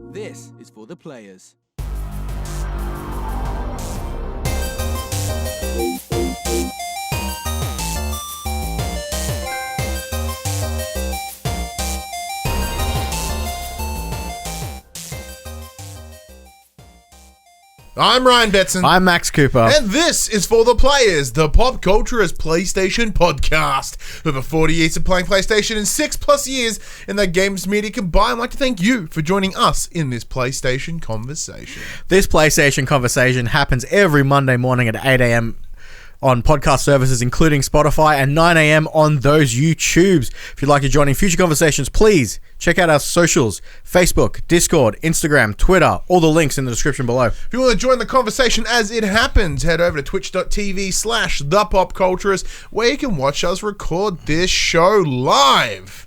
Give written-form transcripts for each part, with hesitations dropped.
This is for the players. I'm Ryan Betson. I'm Max Cooper. And this is For the Players, the Pop Culturist PlayStation podcast. With over 40 years of playing PlayStation and 6+ years in the games media combined, I'd like to thank you for joining us in this PlayStation conversation. This PlayStation conversation happens every Monday morning at 8 a.m. on podcast services, including Spotify, and 9 a.m. on those YouTubes. If you'd like to join in future conversations, please check out our socials: Facebook, Discord, Instagram, Twitter, all the links in the description below. If you want to join the conversation as it happens, head over to twitch.tv/thepopculturist, where you can watch us record this show live.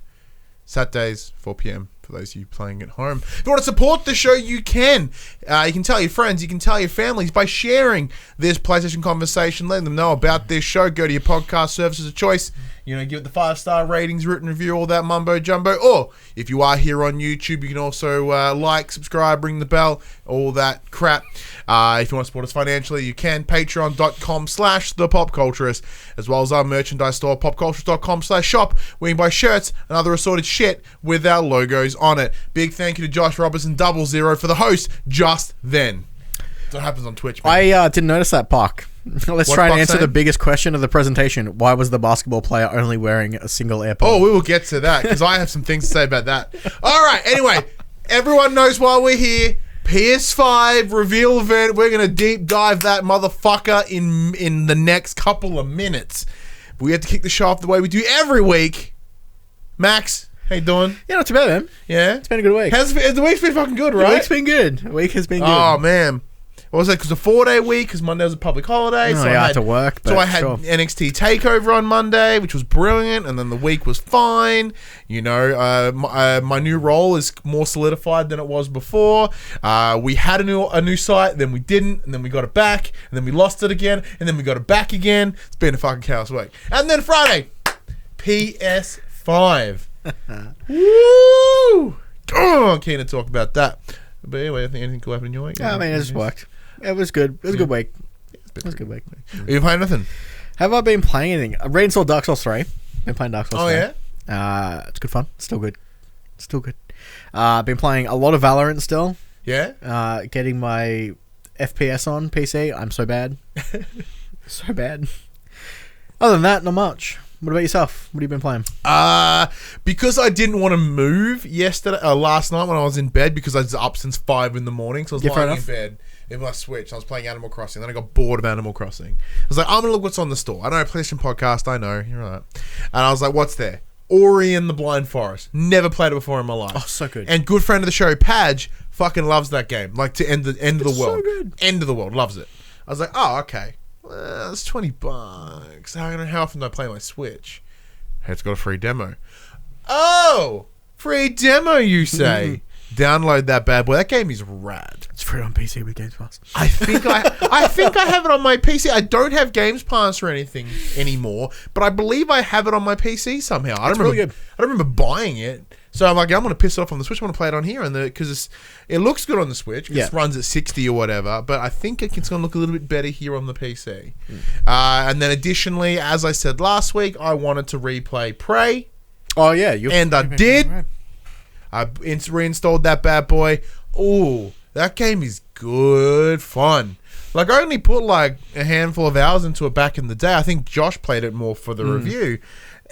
Saturdays, 4 p.m. for those of you playing at home. If you want to support the show, you can. You can tell your friends, you can tell your families by sharing this PlayStation conversation, letting them know about this show. Go to your podcast services of choice. You know, give it the 5-star ratings, written review, all that mumbo jumbo. Or if you are here on YouTube, you can also like, subscribe, ring the bell, all that crap. If you want to support us financially, you can. Patreon.com/thepopculturist, as well as our merchandise store, popculturist.com/shop, where you can buy shirts and other assorted shit with our logos on it. Big thank you to Josh Robertson 00 for the host just then. That's what happens on Twitch, man. I didn't notice that, Puck. Let's try and answer the biggest question of the presentation. Why was the basketball player only wearing a single AirPod? Oh, we will get to that, because I have some things to say about that. All right, anyway, everyone knows why we're here. PS5 reveal event. We're going to deep dive that motherfucker in the next couple of minutes. But we have to kick the show off the way we do every week. Max, how you doing? Yeah, not too bad, man. Yeah? It's been a good week. The week's been fucking good, right? The week's been good. The week has been good. Oh, man. What was that? Because a 4-day week, because Monday was a public holiday. So I had to work. So I had NXT TakeOver on Monday, which was brilliant, and then the week was fine. You know, my new role is more solidified than it was before. We had a new site, then we didn't, and then we got it back, and then we lost it again, and then we got it back again. It's been a fucking chaos week. And then Friday, PS5. Woo! Oh, keen to talk about that. But anyway, I think anything cool happened in your week? Yeah, I mean, it just worked. It was good. It was a good week. It was a good week. Are you playing nothing? Have I been playing anything? I reinstalled Dark Souls 3. Been playing Dark Souls 3. Oh, yeah? It's good fun. Still good. Still good. Been playing a lot of Valorant still. Yeah? Getting my FPS on PC. I'm so bad. So bad. Other than that, not much. What about yourself? What have you been playing? Because I didn't want to move last night when I was in bed, because I was up since 5 in the morning, so I was lying in bed in my Switch. I was playing Animal Crossing, then I got bored of Animal Crossing. I was like, I'm gonna look what's on the store. I know, PlayStation podcast, I know, you're right. And I was like, what's there? Ori and the Blind Forest. Never played it before in my life. Oh, so good. And good friend of the show, Padge, fucking loves that game. Like, to end of the world. So good. End of the world, loves it. I was like, oh, okay. Well, it's $20. How often do I play my Switch? Hey, it's got a free demo. Oh! Free demo, you say? Download that bad boy. That game is rad. It's free on PC with Games Pass. I think I have it on my PC. I don't have Games Pass or anything anymore, but I believe I have it on my PC somehow. I don't remember buying it. So I'm like, I'm going to piss it off on the Switch. I want to play it on here, because it looks good on the Switch. It runs at 60 or whatever, but I think it's going to look a little bit better here on the PC. And then additionally, as I said last week, I wanted to replay Prey. Oh, yeah. And I did. Right. I reinstalled that bad boy. Oh, that game is good fun. Like, I only put like a handful of hours into it back in the day. I think Josh played it more for the review.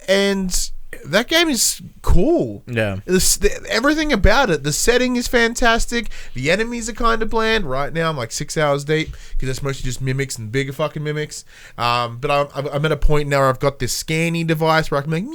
And that game is cool. Yeah. Everything about it. The setting is fantastic. The enemies are kind of bland. Right now, I'm like 6 hours deep, because that's mostly just mimics and bigger fucking mimics. But I'm at a point now where I've got this scanning device where I can like,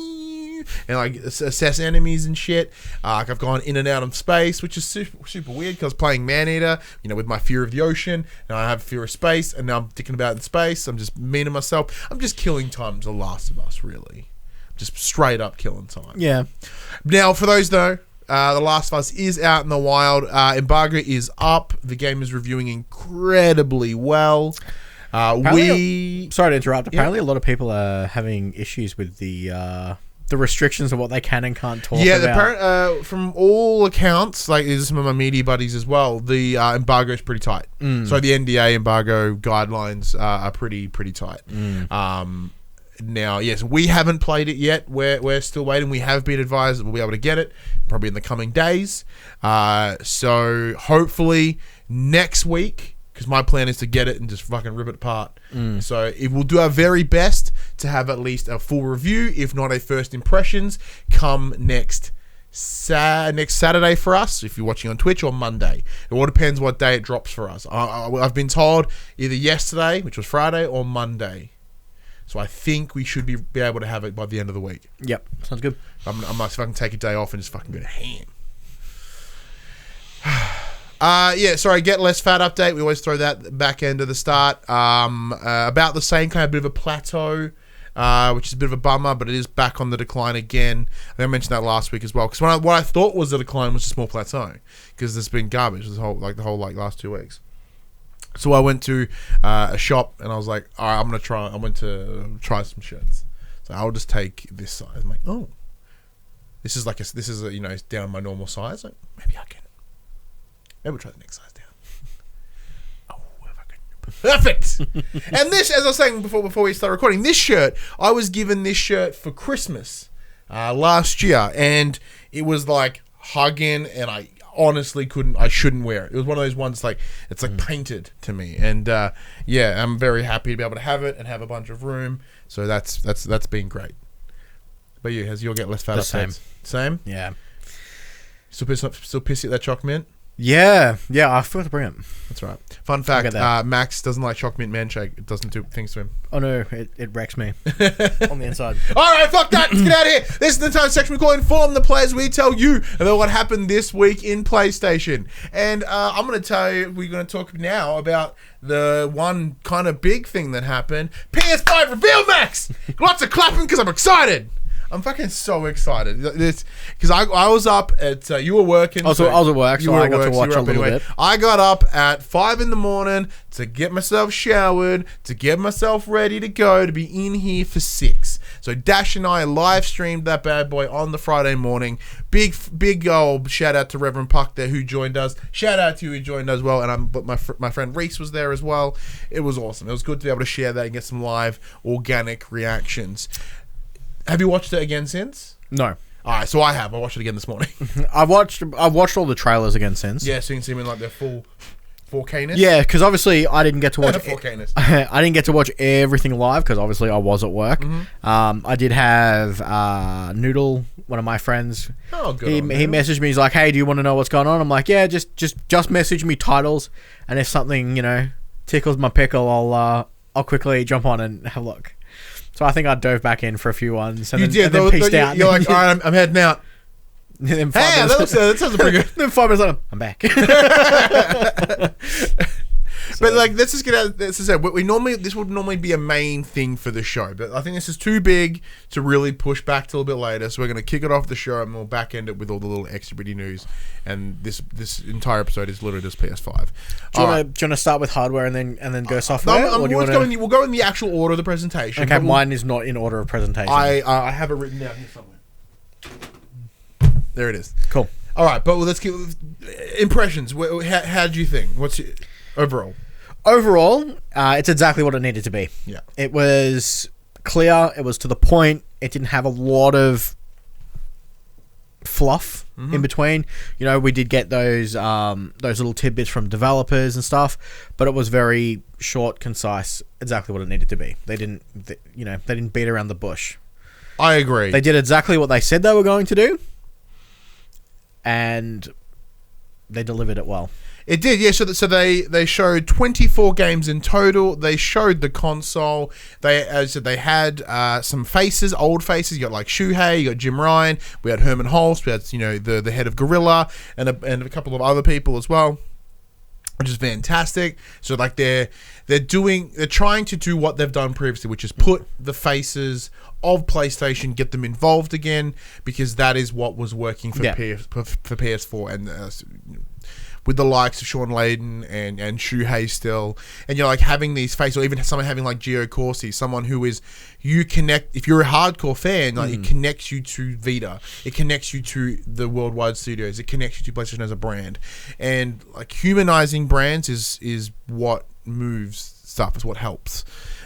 and like assess enemies and shit. Like, I've gone in and out of space, which is super weird, because I was playing Maneater, you know, with my fear of the ocean. Now I have fear of space, and now I'm dicking about in space. I'm just mean to myself. I'm just killing time to The Last of Us, really. Just straight up killing time. Yeah. Now, for those though, The Last of Us is out in the wild. Embargo is up. The game is reviewing incredibly well. Sorry to interrupt. Apparently, a lot of people are having issues with the the restrictions of what they can and can't talk Yeah, about. from all accounts, like these are some of my media buddies as well, the embargo is pretty tight. So the NDA embargo guidelines are pretty tight. Now, yes, we haven't played it yet. We're still waiting. We have been advised that we'll be able to get it probably in the coming days. So hopefully next week, because my plan is to get it and just fucking rip it apart. So it will do our very best to have at least a full review, if not a first impressions, come next Saturday for us, if you're watching on Twitch, or Monday. It all depends what day it drops for us. I've been told either yesterday, which was Friday, or Monday. So I think we should be able to have it by the end of the week. Yep, sounds good. I'm like, if I can take a day off and just fucking go to ham. Sorry, Get Less Fat update. We always throw that back end of the start. About the same, kind of bit of a plateau, which is a bit of a bummer, but it is back on the decline again. I think I mentioned that last week as well, because what I thought was the decline was a small plateau, because there's been garbage the whole last 2 weeks. So I went to a shop and I was like, all right, I went to try some shirts. So I'll just take this size. I'm like, oh, this is it's down my normal size. Like, maybe we'll try the next size down. Oh, perfect. And this, as I was saying before we start recording, this shirt, I was given this shirt for Christmas last year, and it was like hugging, and I honestly shouldn't wear it. It was one of those ones it's painted to me, and I'm very happy to be able to have it and have a bunch of room. So that's been great. But you, has your Get Less Fat updates? Same? Yeah. Still pissy at that choc mint? Yeah, I forgot to bring it. That's right. Fun fact, Max doesn't like choc mint manshake. It doesn't do things to him. Oh no, it wrecks me on the inside. Alright, fuck that. Let's get out of here. This is the time section we call Inform the Players. We tell you about what happened this week in PlayStation. And I'm going to tell you, we're going to talk now about the one kind of big thing that happened. PS5 reveal, Max! Lots of clapping because I'm excited. I'm fucking so excited. Because I was up at... you were working. I was at work, so I got to watch a little bit. I got up at 5 in the morning to get myself showered, to get myself ready to go, to be in here for 6. So Dash and I live streamed that bad boy on the Friday morning. Big old shout out to Reverend Puck there who joined us. Shout out to you who joined us as well. But my friend Reese was there as well. It was awesome. It was good to be able to share that and get some live organic reactions. Have you watched it again since? No. Alright, so I have. I watched it again this morning. I've watched all the trailers again since. Yeah, so you can see them in like their full 4K-ness. Yeah, because obviously I didn't get to watch 4K-ness. I didn't get to watch everything live because obviously I was at work. I did have Noodle, one of my friends. Oh, good. He messaged me. He's like, "Hey, do you want to know what's going on?" I'm like, "Yeah, just message me titles, and if something tickles my pickle, I'll quickly jump on and have a look." So I think I dove back in for a few ones and then peaced out. You're like, all right, I'm heading out. Hey, that sounds pretty good. Then 5 minutes later, I'm back. But let's just get out. As I said, this would normally be a main thing for the show, but I think this is too big to really push back till a bit later. So we're going to kick it off the show and we'll back end it with all the little extra bitty news. And this entire episode is literally just PS5. Do you want to start with hardware and then go software? We'll go in the actual order of the presentation. Okay, mine is not in order of presentation. I have it written down here somewhere. There it is. Cool. All right, but let's get impressions. How do you think? What's your overall? Overall, it's exactly what it needed to be. Yeah. It was clear. It was to the point. It didn't have a lot of fluff in between. We did get those little tidbits from developers and stuff, but it was very short, concise, exactly what it needed to be. They didn't beat around the bush. I agree. They did exactly what they said they were going to do, and they delivered it well. It did, yeah. So they showed 24 games in total. They showed the console. As I said, they had some faces, old faces. You got like Shuhei, you got Jim Ryan. We had Herman Holst. We had the head of Gorilla and a couple of other people as well, which is fantastic. So like they're trying to do what they've done previously, which is put the faces of PlayStation, get them involved again, because that is what was working for PS4 and. with the likes of Sean Layden and Shuhei still, and you're like having these faces, or even someone having like Gio Corsi, someone who is, you connect, if you're a hardcore fan, like it connects you to Vita, it connects you to the worldwide studios, it connects you to PlayStation as a brand, and like humanizing brands is what moves stuff, is what helps.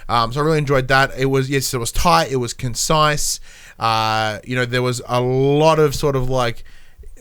So I really enjoyed that. It was tight, it was concise. There was a lot of sort of like,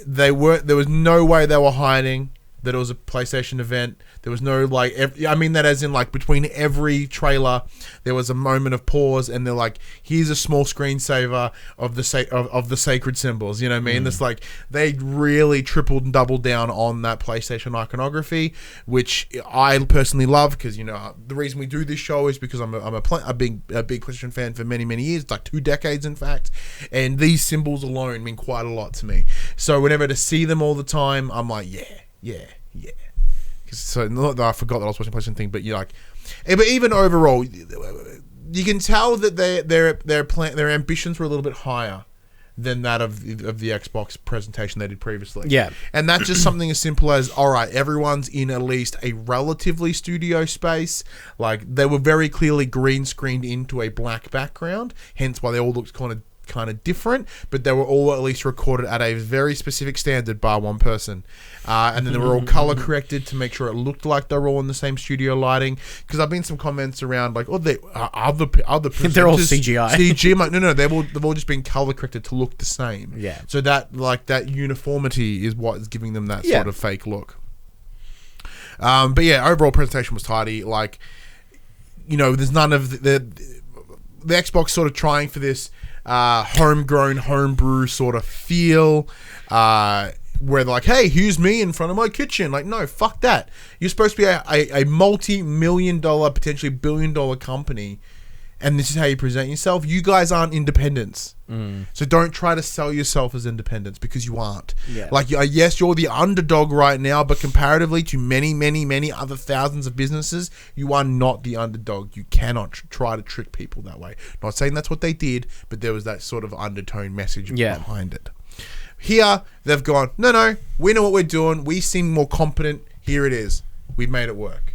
there was no way they were hiding that it was a PlayStation event. There was no like, I mean that as in like between every trailer, there was a moment of pause, and they're like, here's a small screensaver of the sacred symbols. You know what I mean? It's like they really tripled and doubled down on that PlayStation iconography, which I personally love, because the reason we do this show is because I'm a big PlayStation fan for many years, it's like 2 decades in fact, and these symbols alone mean quite a lot to me. So whenever to see them all the time, I'm like, yeah. So not that I forgot that I was watching the PlayStation thing, but but even overall, you can tell that their ambitions were a little bit higher than that of the Xbox presentation they did previously. Yeah, and that's just something as simple as, all right, everyone's in at least a relatively studio space. Like they were very clearly green screened into a black background, hence why they all looked kind of different, but they were all at least recorded at a very specific standard, bar one person, and then they were all color corrected to make sure it looked like they were all in the same studio lighting. Because I've been some comments around like, oh, they other they're all CGI. CG. I'm like, no, they've all just been color corrected to look the same. Yeah. So that uniformity is what is giving them that sort of fake look. But yeah, overall presentation was tidy. Like, there's none of the Xbox sort of trying for this homegrown, homebrew sort of feel, where they're like, hey, here's me in front of my kitchen. Like, no, fuck that. You're supposed to be a multi-million-dollar, potentially billion-dollar company, and this is how you present yourself. You guys aren't independents. So don't try to sell yourself as independents, because you aren't. Yeah. Like, yes, you're the underdog right now, but comparatively to many other thousands of businesses, you are not the underdog. You cannot try to trick people that way. Not saying that's what they did, but there was that sort of undertone message behind it. Here, they've gone, no, we know what we're doing. We seem more competent. Here it is. We've made it work.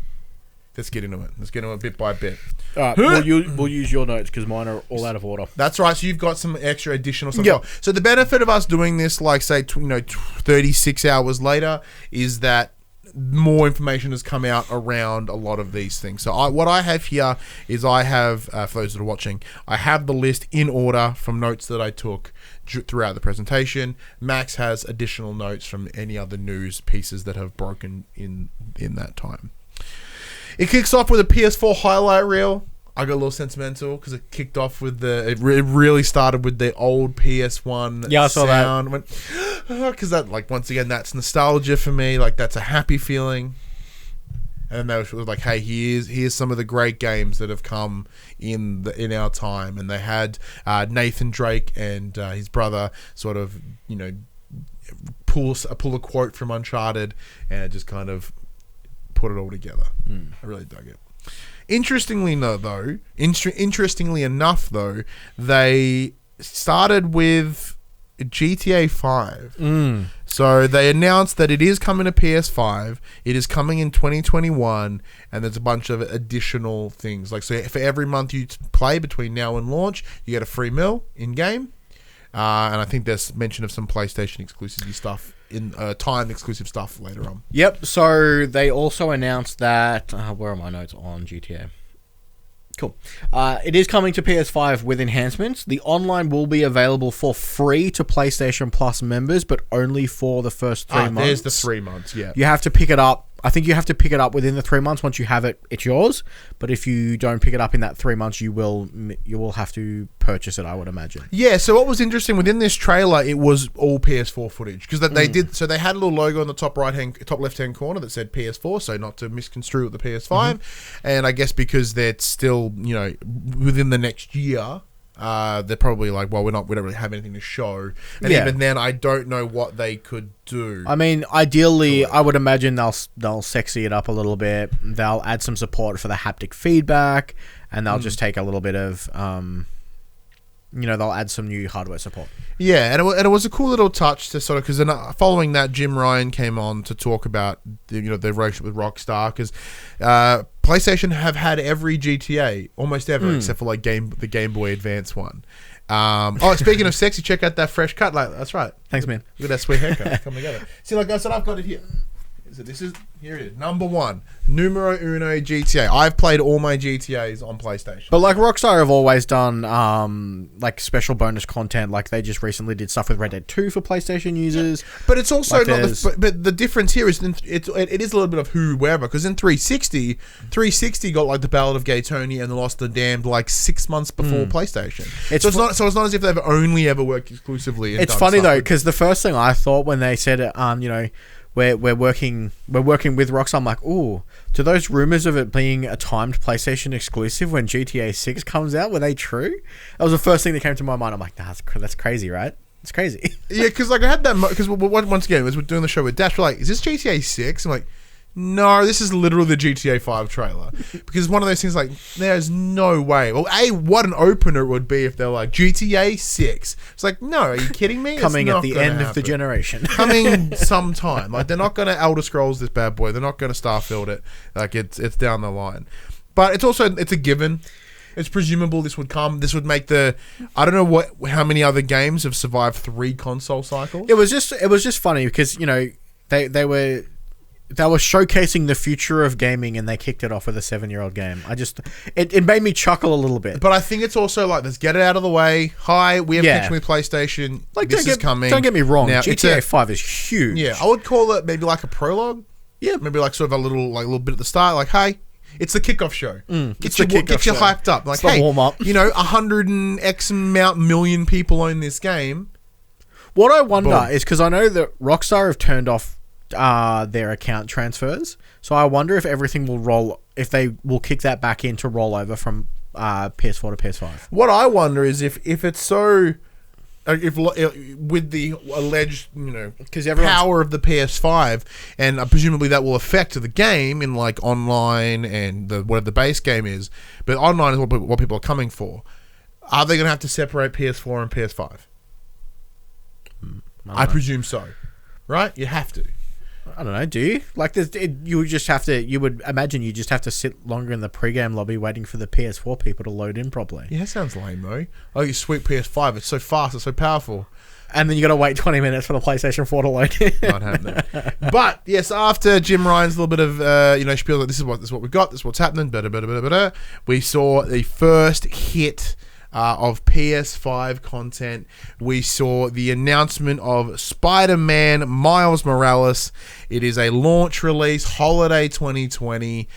Let's get into it. Let's get into it bit by bit. All right, we'll use your notes because mine are all out of order. That's right. So you've got some extra additional stuff. Yep. So the benefit of us doing this, like say, 36 hours later, is that more information has come out around a lot of these things. So what I have here is I have, for those that are watching, I have the list in order from notes that I took throughout the presentation. Max has additional notes from any other news pieces that have broken in that time. It kicks off with a PS4 highlight reel. I got a little sentimental because it kicked off with it really started with the old PS1 I saw sound. Because that, like, once again, that's nostalgia for me. Like, that's a happy feeling. And then they were like, hey, here's some of the great games that have come in our time. And they had Nathan Drake and his brother sort of, pull a quote from Uncharted and just kind of put it all together. I really dug it. Interestingly enough, though, they started with GTA 5. So they announced that it is coming to PS5. It is coming in 2021, and there's a bunch of additional things. Like, so for every month you play between now and launch, you get a free meal in game. And I think there's mention of some PlayStation exclusive stuff in timed exclusive stuff later on. Yep. So they also announced that where are my notes on GTA? Cool. It is coming to PS5 with enhancements. The online will be available for free to PlayStation Plus members, but only for the first 3 months. There's the 3 months. Yeah. You have to pick it up. I think you have to pick it up within the 3 months. Once you have it, it's yours. But if you don't pick it up in that 3 months, you will have to purchase it, I would imagine. Yeah, so what was interesting within this trailer, it was all PS4 footage, because they did. So they had a little logo on the top left hand corner that said PS4, so not to misconstrue with the PS5. And I guess because they're still within the next year. They're probably like, well, we don't really have anything to show, and even then, I don't know what they could do. I mean, ideally, I would imagine they'll sexy it up a little bit. They'll add some support for the haptic feedback, and they'll just take a little bit of they'll add some new hardware support. Yeah, and it was a cool little touch to sort of, because following that, Jim Ryan came on to talk about the relationship with Rockstar, because PlayStation have had every GTA almost ever except for like the Game Boy Advance one. Speaking of sexy, check out that fresh cut. Like, that's right. Thanks, man. Look at that sweet haircut coming together. See, like I said, I've got it here. So here it is, number one, numero uno GTA. I've played all my GTAs on PlayStation. But like Rockstar have always done like special bonus content. Like they just recently did stuff with Red Dead 2 for PlayStation users. But it's also like not. But the difference here is it is a little bit of whoever, because in 360 got like the Ballad of Gay Tony and the Lost the Damned like 6 months before PlayStation. It's not as if they've only ever worked exclusively. It's funny though, because the first thing I thought when they said it, we're working with Rockstar. I'm like, ooh, do those rumors of it being a timed PlayStation exclusive when GTA 6 comes out, were they true? That was the first thing that came to my mind. I'm like, nah, that's crazy, right? It's crazy. Yeah, because like I had that, because once again, as we're doing the show with Dash, we're like, is this GTA 6? I'm like, no, this is literally the GTA 5 trailer. Because one of those things like, there's no way. Well, what an opener it would be if they're like, GTA 6. It's like, no, are you kidding me? Coming at the end of the generation. Coming sometime. Like, they're not going to Elder Scrolls this bad boy. They're not going to Starfield it. Like, it's down the line. But it's a given. It's presumable this would come. This would make I don't know how many other games have survived 3 console cycles. It was just funny because, they were showcasing the future of gaming and they kicked it off with a 7-year-old game. It made me chuckle a little bit. But I think it's also like, let's get it out of the way. Hi, we have connection with PlayStation. Like, this is coming. Don't get me wrong. Now, GTA 5 is huge. Yeah, I would call it maybe like a prologue. Yeah. Maybe like sort of a little bit at the start. Like, hey, it's the kickoff show. Get you hyped up. Like, hey, warm up. 100 and X amount million people own this game. What I wonder is, because I know that Rockstar have turned off their account transfers, so I wonder if everything will if they will kick that back in to roll over from PS4 to PS5. What I wonder is if it's so, if with the alleged power of the PS5, and presumably that will affect the game in like online and whatever the base game is, but online is what people are coming for. Are they going to have to separate PS4 and PS5? I presume so. Right? You have to. I don't know. Do you? Like, you would just have to. You would imagine you just have to sit longer in the pre-game lobby waiting for the PS4 people to load in properly. Yeah, that sounds lame though. Oh, you sweet PS5. It's so fast. It's so powerful. And then you got to wait 20 minutes for the PlayStation 4 to load in. Not happening. But yes, after Jim Ryan's little bit of spiel, like this is what we've got. This is what's happening. We saw the first hit of PS5 content. We saw the announcement of Spider-Man Miles Morales. It is a launch release, holiday 2020.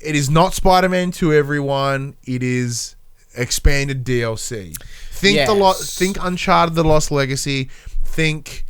It is not Spider-Man 2, everyone. It is expanded DLC. Think Uncharted: The Lost Legacy. Think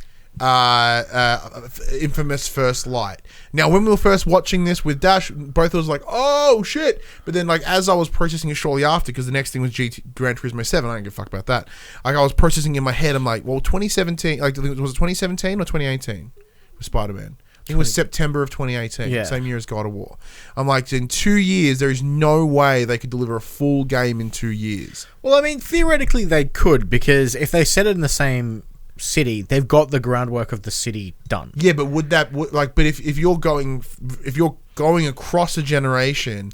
infamous First Light. Now, when we were first watching this with Dash, both of us like, oh shit! But then, like, as I was processing it shortly after, because the next thing was Gran Turismo 7, I don't give a fuck about that. Like, I was processing in my head, I'm like, well, 2017, like, was it 2017 or 2018 with Spider-Man? I think it was September of 2018, same year as God of War. I'm like, in 2 years, there is no way they could deliver a full game in 2 years. Well, I mean, theoretically they could, because if they set it in the same city, they've got the groundwork of the city done. Yeah, but but if you're going across a generation,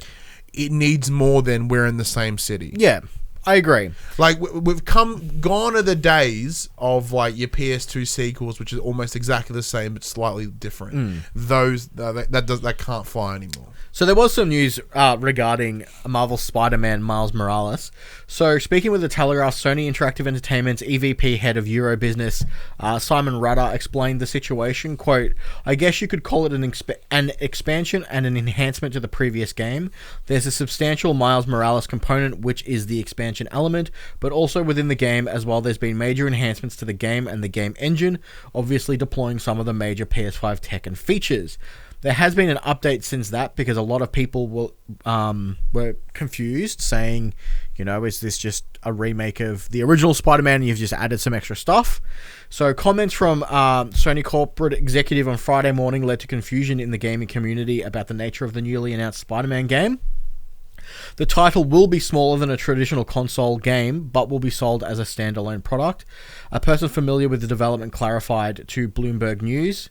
it needs more than we're in the same city. Yeah, I agree. Like, we've gone are the days of like your PS2 sequels, which is almost exactly the same but slightly different. Those that can't fly anymore. So there was some news regarding Marvel Spider-Man Miles Morales. So speaking with the Telegraph, Sony Interactive Entertainment's EVP head of Euro Business, Simon Rudder, explained the situation. Quote, I guess you could call it an expansion and an enhancement to the previous game. There's a substantial Miles Morales component, which is the expansion element, but also within the game as well, there's been major enhancements to the game and the game engine, obviously deploying some of the major PS5 tech and features. There has been an update since that, because a lot of people were confused, saying, is this just a remake of the original Spider-Man and you've just added some extra stuff? So comments from Sony corporate executive on Friday morning led to confusion in the gaming community about the nature of the newly announced Spider-Man game. The title will be smaller than a traditional console game, but will be sold as a standalone product. A person familiar with the development clarified to Bloomberg News.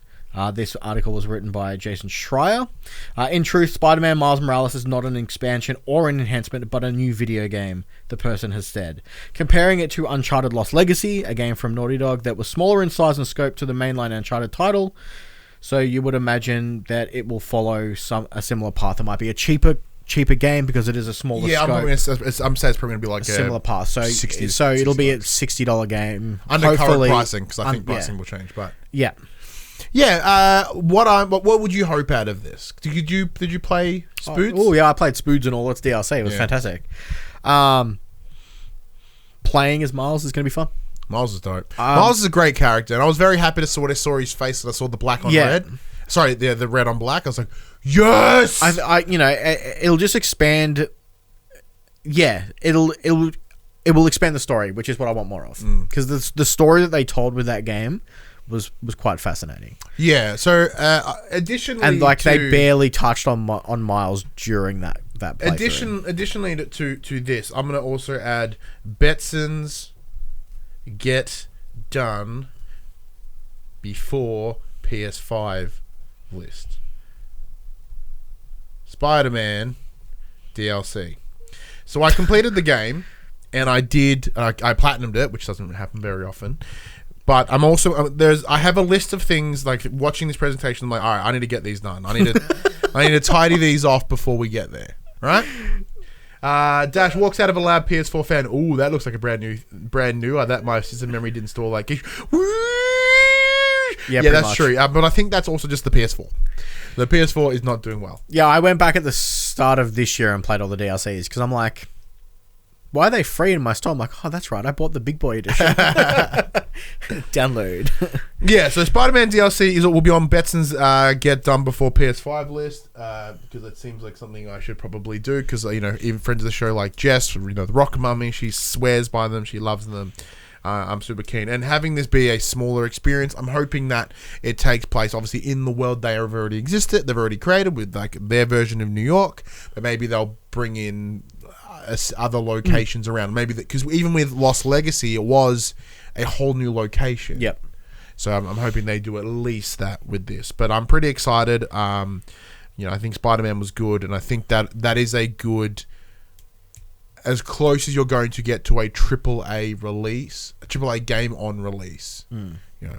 This article was written by Jason Schreier. In truth, Spider-Man Miles Morales is not an expansion or an enhancement, but a new video game, the person has said. Comparing it to Uncharted Lost Legacy, a game from Naughty Dog that was smaller in size and scope to the mainline Uncharted title, so you would imagine that it will follow a similar path. It might be a cheaper game because it is a smaller scope. I'm saying it's probably going to be like a similar path. So it'll be a $60 game. Under current pricing, because I think pricing will change. But yeah. Yeah, what would you hope out of this? Did you play Spoods? Oh yeah, I played Spoods and all its DLC. It was fantastic. Playing as Miles is going to be fun. Miles is dope. Miles is a great character, and I was very happy to see when I saw his face and I saw the black on red. Sorry, the red on black. I was like, yes. It'll just expand. Yeah, it will expand the story, which is what I want more of. Because the story that they told with that game was quite fascinating. Yeah. So additionally, and they barely touched on Miles during that playthrough. Additionally to this, I'm going to also add Betson's get done before PS5 list. Spider-Man DLC. So I completed the game, and I platinumed it, which doesn't happen very often. But I'm also I have a list of things, like watching this presentation. I'm like, all right, I need to get these done. I need to tidy these off before we get there. Right? Dash walks out of a lab. PS4 fan. Ooh, that looks like a brand new. That my system memory didn't store like. Yeah, that's true. But I think that's also just the PS4. The PS4 is not doing well. Yeah, I went back at the start of this year and played all the DLCs because I'm like, why are they free in my store? I'm like, oh, that's right. I bought the big boy edition. Download. Yeah, so Spider-Man DLC will be on Betson's get done before PS5 list because it seems like something I should probably do because, even friends of the show like Jess, the Rocket Mummy, she swears by them. She loves them. I'm super keen. And having this be a smaller experience, I'm hoping that it takes place, obviously, in the world they have already existed. They've already created with like their version of New York. But maybe they'll bring in other locations around. Maybe because even with Lost Legacy, it was a whole new location. Yep. So I'm hoping they do at least that with this. But I'm pretty excited. I think Spider-Man was good. And I think that is a good... as close as you're going to get to a AAA release, a AAA game on release. You know what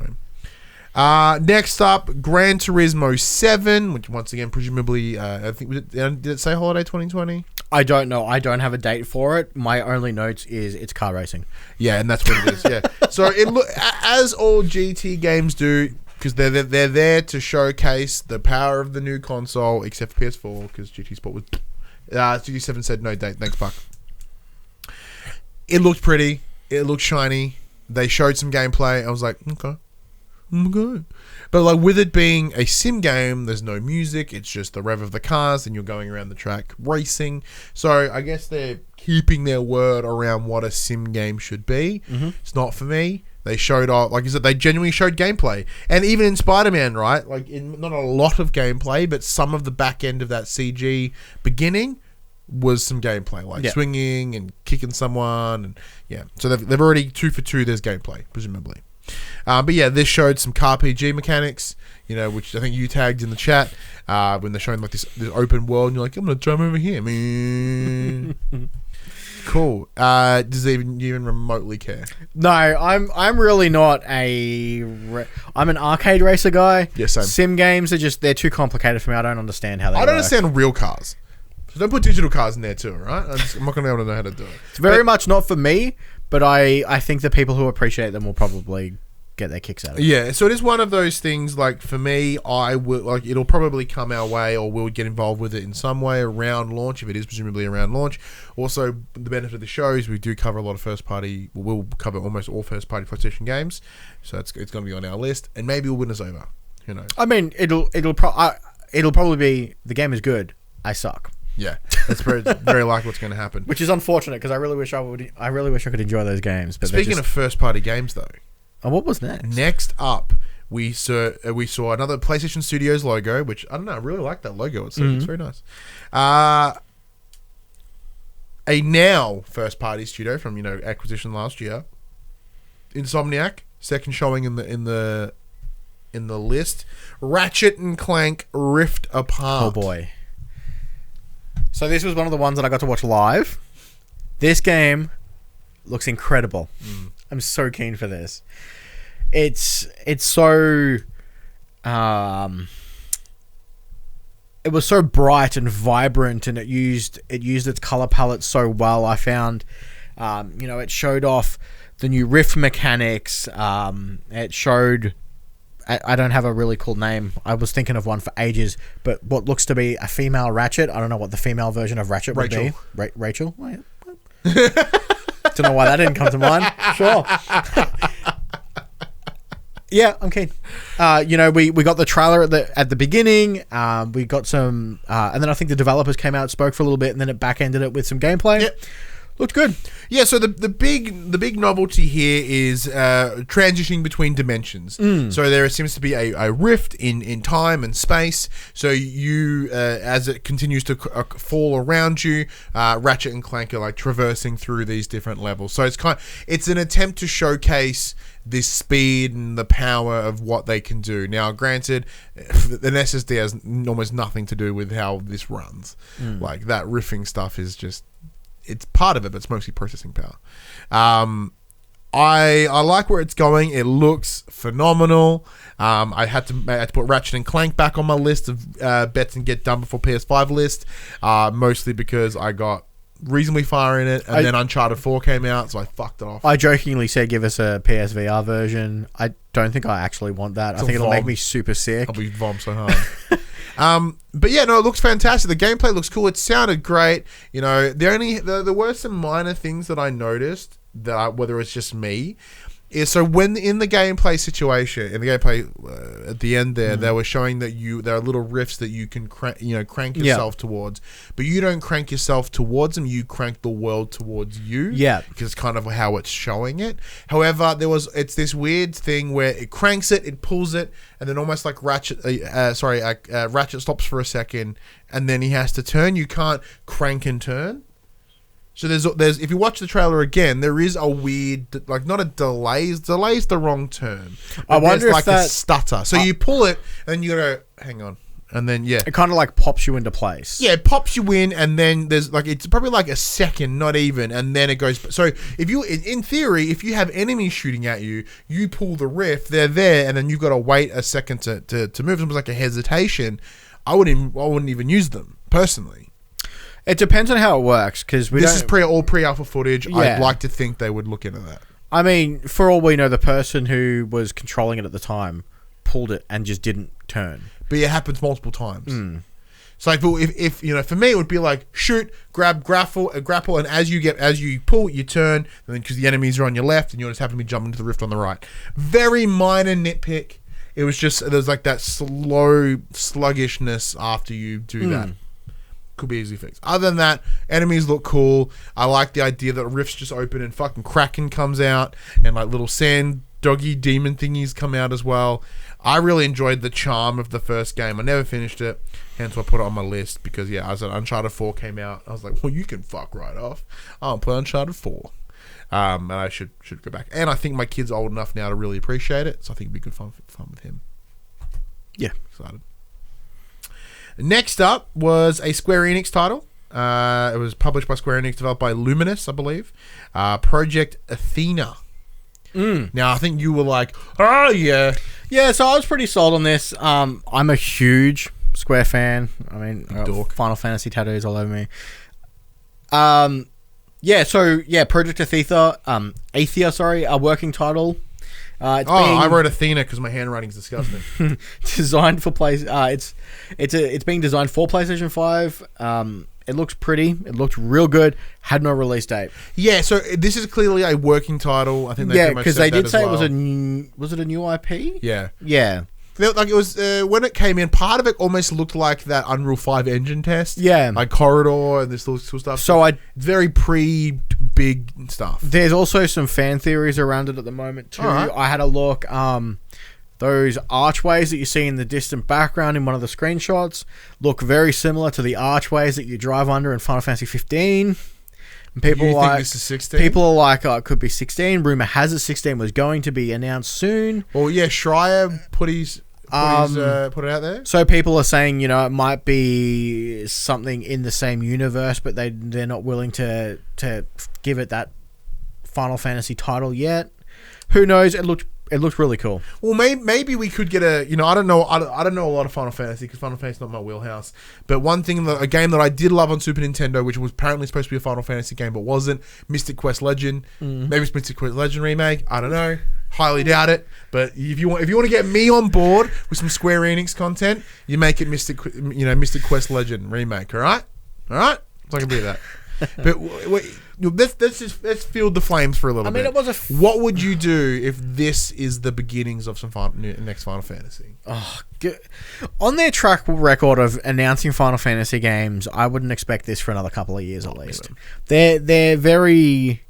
I mean? Next up, Gran Turismo 7, which once again, presumably, I think, did it say holiday 2020? I don't know. I don't have a date for it. My only notes is it's car racing. Yeah, and that's what it is. Yeah. So as all GT games do, because they're there to showcase the power of the new console, except for PS4, because GT Sport was... GT7 said no date. Thanks, fuck. It looked pretty. It looked shiny. They showed some gameplay. I was like, okay. But like with it being a sim game, there's no music. It's just the rev of the cars and you're going around the track racing. So I guess they're keeping their word around what a sim game should be. It's not for me. They showed off, like I said, they genuinely showed gameplay. And even in Spider-Man, right? Like in not a lot of gameplay, but some of the back end of that CG beginning was some gameplay, like swinging and kicking someone, and so they've already 2 for 2. There's gameplay, presumably, but this showed some car PG mechanics, which I think you tagged in the chat when they're showing like this open world, and you're like, I'm gonna jump over here, man. Cool. Does it even remotely care? No, I'm really not I'm an arcade racer guy. Yeah, same. Sim games they're too complicated for me. I don't understand how they work. I don't understand real cars. So don't put digital cars in there too, right? I'm not going to be able to know how to do it. It's very much not for me, but I think the people who appreciate them will probably get their kicks out of it. Yeah, so it is one of those things, like, for me, it'll probably come our way, or we'll get involved with it in some way around launch, if it is presumably around launch. Also, the benefit of the show is we do cover a lot of first-party... We'll cover almost all first-party PlayStation games, so it's going to be on our list, and maybe we'll win us over. Who knows? I mean, it'll probably be, the game is good, I suck. Yeah, that's very likely what's going to happen. Which is unfortunate because I really wish I could enjoy those games. But speaking of first-party games, though, what was next? Next up, we saw another PlayStation Studios logo, which I don't know. I really like that logo. It's very nice. a now first-party studio from acquisition last year, Insomniac, second showing in the list. Ratchet and Clank Rift Apart. Oh boy. So this was one of the ones that I got to watch live. This game looks incredible. I'm so keen for this. It's so it was so bright and vibrant, and it used its color palette so well. I found it showed off the new rift mechanics. It showed I don't have a really cool name. I was thinking of one for ages, but what looks to be a female Ratchet. I don't know what the female version of Ratchet would be. Rachel? Oh, yeah. Don't know why that didn't come to mind. Sure. Yeah, I'm keen. We got the trailer at the beginning. We got some, and then I think the developers came out, spoke for a little bit, and then it back-ended it with some gameplay. Yep. Looked good. Yeah, so the big novelty here is transitioning between dimensions. So there seems to be a rift in time and space. So you, as it continues to fall around you, Ratchet and Clank are like traversing through these different levels. So it's an attempt to showcase this speed and the power of what they can do. Now, granted, an SSD has almost nothing to do with how this runs. Like that riffing stuff is just. It's part of it, but it's mostly processing power. I like where it's going. It looks phenomenal. I had to put Ratchet and Clank back on my list of bets and get done before PS5 list, mostly because I got reasonably far in it, and then Uncharted 4 came out, so I fucked it off. I jokingly said give us a PSVR version. I don't think I actually want that. I think it'll make me super sick. I'll be vom so hard. But yeah, no, it looks fantastic. The gameplay looks cool. It sounded great. There were some minor things that I noticed that whether it's just me, is so when in the gameplay situation, in the gameplay at the end there, they were showing that there are little rifts that you can crank yourself towards, but you don't crank yourself towards them. You crank the world towards you. Yeah, because it's kind of how it's showing it. However, it's this weird thing where it cranks it, it pulls it, and then almost like Ratchet stops for a second, and then he has to turn. You can't crank and turn. So there's if you watch the trailer again, there is a weird, like not a delay. Delay's the wrong term. I wonder if a stutter. So you pull it and you go, hang on, and then it kind of like pops you into place. Yeah, it pops you in, and then there's like it's probably like a second, not even, and then it goes. So if you, in theory, if you have enemies shooting at you, you pull the rift, they're there, and then you've got to wait a second to move. It's like a hesitation. I wouldn't even use them personally. It depends on how it works, because this is all pre-alpha footage. Yeah. I'd like to think they would look into that. I mean, for all we know, the person who was controlling it at the time pulled it and just didn't turn. But it happens multiple times. So like, if for me, it would be like shoot, grapple, and as you pull, you turn, and then because the enemies are on your left, and you just happen to be jumping into the rift on the right. Very minor nitpick. It was just there's like that slow sluggishness after you do that. Could be easily fixed. Other than that, enemies look cool. I like the idea that rifts just open and fucking Kraken comes out, and like little sand doggy demon thingies come out as well. I really enjoyed the charm of the first game. I never finished it, hence I put it on my list because as Uncharted 4 came out, I was like, well, you can fuck right off. I'll play Uncharted 4. And I should go back. And I think my kid's old enough now to really appreciate it, so I think it'd be good fun with him. Yeah, excited. Next up was a Square Enix title. It was published by Square Enix, developed by Luminous, I believe. Project Athena. Now, I think you were like, oh, yeah. Yeah, so I was pretty sold on this. I'm a huge Square fan. I mean, Final Fantasy tattoos all over me. Project Athia, a working title. I wrote Athena because my handwriting's disgusting. Designed for it's being designed for PlayStation 5. It looks pretty. It looked real good. Had no release date. Yeah, so this is clearly a working title. I think because they did say it was it a new IP? Yeah. Yeah. Like it was when it came in, part of it almost looked like that Unreal 5 engine test. Yeah, like Corridor and this little stuff. So very big stuff. There's also some fan theories around it at the moment too. Right. I had a look. Those archways that you see in the distant background in one of the screenshots look very similar to the archways that you drive under in Final Fantasy 15. And people You are think like, this is 16? People are like, oh, it could be 16. Rumor has it 16 was going to be announced soon. Well, yeah, Schreier put it out there. So people are saying, it might be something in the same universe, but they're not willing to give it that Final Fantasy title yet. Who knows? It looked really cool. Well, maybe we could get a. I don't know. I don't know a lot of Final Fantasy because Final Fantasy is not my wheelhouse. But one thing, a game that I did love on Super Nintendo, which was apparently supposed to be a Final Fantasy game, but wasn't, Mystic Quest Legend. Maybe it's Mystic Quest Legend remake. I don't know. Highly doubt it. But if you want to get me on board with some Square Enix content, you make it Mystic Quest Legend remake. All right. So I can do that. But let's field the flames for a little bit. It was what would you do if this is the beginnings of some next Final Fantasy? Oh, on their track record of announcing Final Fantasy games, I wouldn't expect this for another couple of years at least. They're very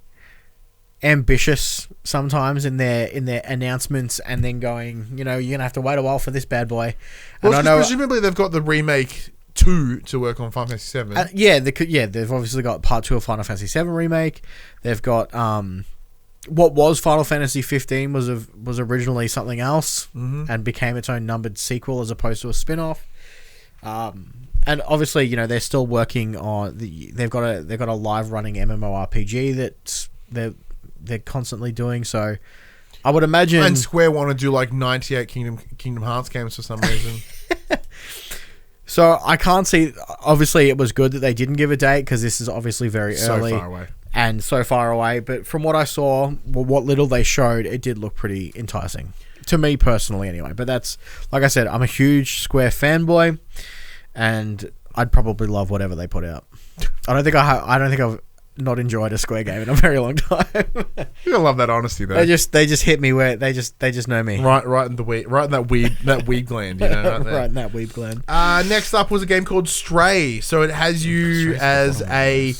ambitious sometimes in their announcements, and then going, you're gonna have to wait a while for this bad boy. And Well, presumably they've got the remake 2 to work on Final Fantasy 7. They've obviously got part 2 of Final Fantasy 7 remake. They've got what was Final Fantasy 15 was originally something else and became its own numbered sequel as opposed to a spin-off. And obviously, they're still working on they've got a live running MMORPG that they're constantly doing. So I would imagine, and Square want to do like 98 Kingdom Hearts games for some reason. So I can't see. Obviously, it was good that they didn't give a date because this is obviously very early, so far away, and so far away. But from what I saw, what little they showed, it did look pretty enticing to me personally, anyway. But that's, like I said, I'm a huge Square fanboy, and I'd probably love whatever they put out. I don't think I've not enjoyed a Square game in a very long time. You love that honesty, though. They just hit me where they just know me. Right in the weed, right in that weed gland, Right in that weed gland. Next up was a game called Stray. So it has you as a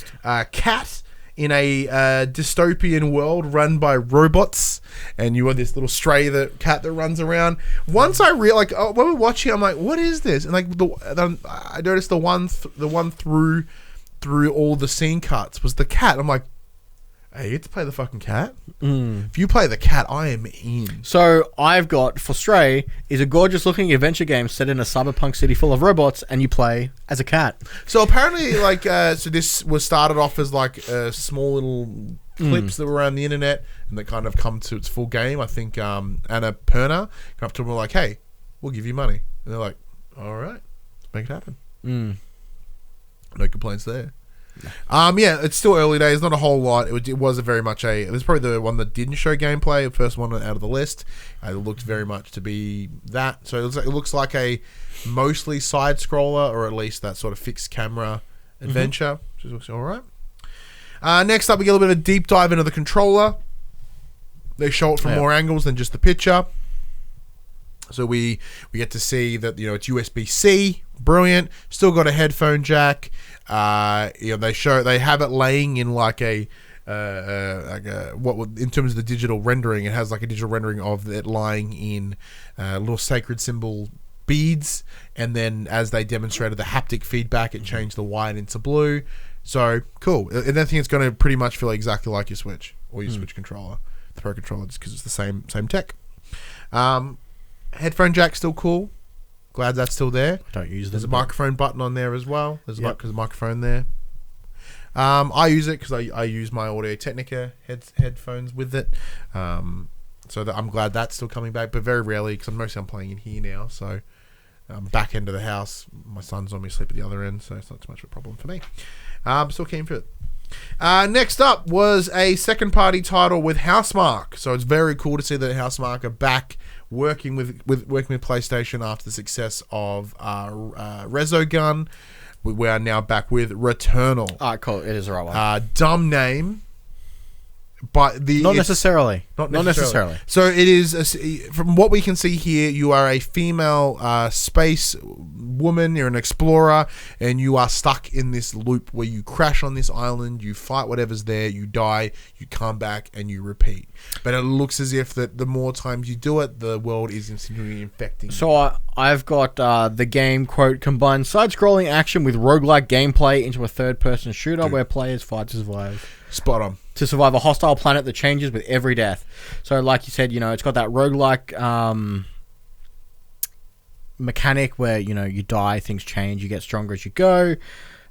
cat in a dystopian world run by robots, and you are this little stray cat that runs around. Once I realized, when we're watching, I'm like, what is this? And like I noticed the one through all the scene cuts was the cat. I'm like, hey, you get to play the fucking cat? If you play the cat, I am in. So I've got, for Stray, is a gorgeous looking adventure game set in a cyberpunk city full of robots, and you play as a cat. So apparently, so this was started off as like small little clips that were around the internet, and that kind of come to its full game. I think Anna Perna come up to them and were like, hey, we'll give you money. And they're like, all right, let's make it happen. No complaints there. It's still early days, not a whole lot. It was very much it was probably the one that didn't show gameplay, the first one out of the list. It looked very much to be that. So it looks like a mostly side scroller, or at least that sort of fixed camera adventure, which looks all right. Next up, we get a little bit of a deep dive into the controller. They show it from more angles than just the picture. So we get to see that it's USB-C, brilliant. Still got a headphone jack. They have it laying in like in terms of the digital rendering, it has like a digital rendering of it lying in little sacred symbol beads, and then as they demonstrated the haptic feedback, it changed the white into blue. So cool. And I think it's going to pretty much feel exactly like your Switch or your Switch controller, the Pro controller, just because it's the same tech. Headphone jack still cool. Glad that's still there. Don't use them. There's a microphone button on there as well. There's a microphone there. I use it because I use my Audio Technica headphones with it. So that I'm glad that's still coming back, but very rarely because I'm playing in here now. So back end of the house, my son's on me asleep at the other end, so it's not too much of a problem for me. I'm still keen for it. Next up was a second party title with Housemarque. So it's very cool to see that Housemarque are back working with PlayStation after the success of Resogun. We are now back with Returnal. Cool. It is the right one. Dumb name, but Not necessarily. Not necessarily. So it is, from what we can see here, you are a female space woman, you're an explorer, and you are stuck in this loop where you crash on this island, you fight whatever's there, you die, you come back, and you repeat. But it looks as if that the more times you do it, the world is instantly infecting you. So I've got the game, quote, combines side-scrolling action with roguelike gameplay into a third-person shooter where players fight to survive. Spot on. To survive a hostile planet that changes with every death. So like you said, it's got that roguelike mechanic where, you die, things change, you get stronger as you go.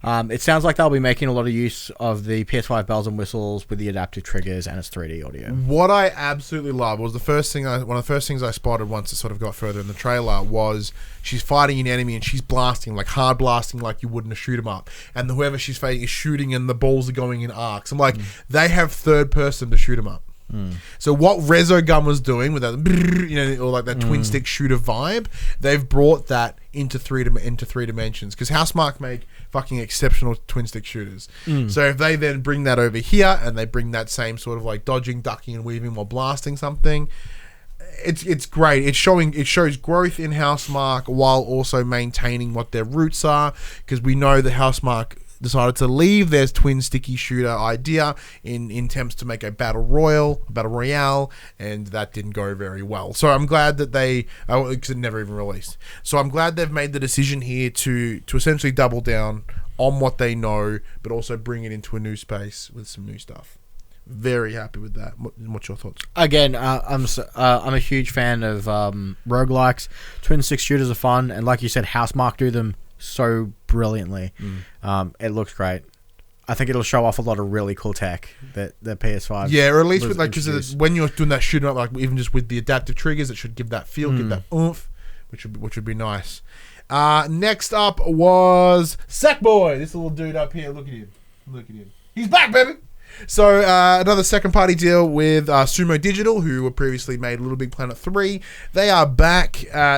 It sounds like they'll be making a lot of use of the PS5 bells and whistles with the adaptive triggers and its 3D audio. What I absolutely love was one of the first things I spotted once it sort of got further in the trailer was she's fighting an enemy and she's blasting, like hard blasting like you would in a shoot 'em up. And whoever she's fighting is shooting and the balls are going in arcs. I'm like, they have third person to shoot 'em up. So what Resogun was doing with that, or like that twin stick shooter vibe, they've brought that into three dimensions. Because Housemarque make fucking exceptional twin stick shooters. So if they then bring that over here and they bring that same sort of like dodging, ducking, and weaving while blasting something, it's great. It shows growth in Housemarque while also maintaining what their roots are. Because we know that Housemarque decided to leave their twin sticky shooter idea in attempts to make a battle royale, and that didn't go very well. So I'm glad that because it never even released. So I'm glad they've made the decision here to essentially double down on what they know, but also bring it into a new space with some new stuff. Very happy with that. What's your thoughts? Again, I'm a huge fan of roguelikes. Twin stick shooters are fun, and like you said, Housemarque do them so brilliantly. It looks great. I think it'll show off a lot of really cool tech that the PS5. Yeah, or at least with because when you're doing that shooting up, like even just with the adaptive triggers, it should give that feel, give that oomph, which would be nice. Next up was Sackboy. This little dude up here. Look at him. He's back, baby. So another second party deal with Sumo Digital, who were previously made Little Big Planet 3. They are back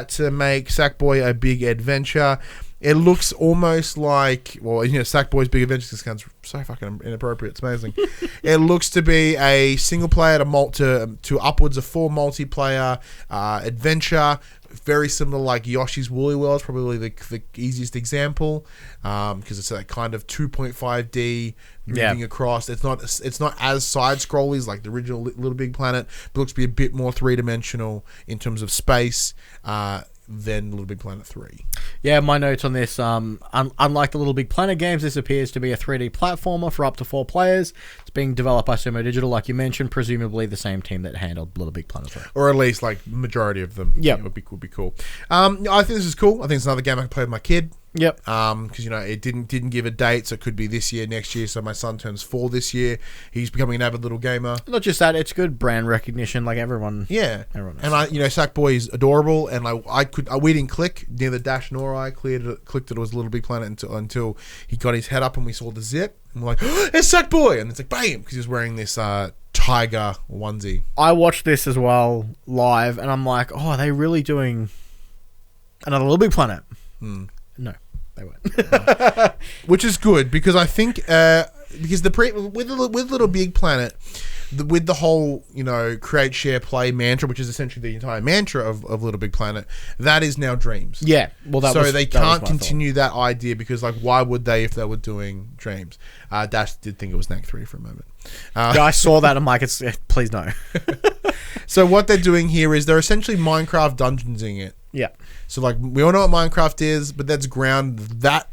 to make Sackboy a big adventure. It looks almost like, Sackboy's Big Adventure. This sounds so fucking inappropriate. It's amazing. It looks to be a single player to upwards of 4 multiplayer adventure. Very similar like Yoshi's Woolly World, probably the easiest example, because it's that kind of 2.5D moving across. It's not as side scrolly as like the original Little Big Planet, but looks to be a bit more 3-dimensional in terms of space than Little Big Planet 3. Yeah, my notes on this, unlike the Little Big Planet games, this appears to be a 3D platformer for up to 4 players. It's being developed by Sumo Digital, like you mentioned, presumably the same team that handled Little Big Planet 3. Or at least like majority of them. Yeah, would be cool. I think this is cool. I think it's another game I can play with my kid. Yep. Because it didn't give a date, so it could be this year, next year. So my son turns 4 this year. He's becoming an avid little gamer. Not just that, it's good brand recognition, like everyone. Yeah. Everyone and Sackboy is adorable, and we didn't click near the dash, nor I clicked it was Little Big Planet until he got his head up and we saw the zip, and we're like, oh, it's Sackboy, and it's like bam, because he was wearing this tiger onesie. I watched this as well live, and I'm like, oh, are they really doing another Little Big Planet? No, they weren't. Which is good, because I think with Little Big Planet, with the whole create, share, play mantra, which is essentially the entire mantra of Little Big Planet, that is now Dreams. Yeah, well, they can't continue that idea, because like why would they if they were doing Dreams? Dash did think it was Knack 3 for a moment. Yeah, I saw that. I'm like, please no. So what they're doing here is they're essentially Minecraft dungeonsing it. Yeah. So like we all know what Minecraft is, but that's ground that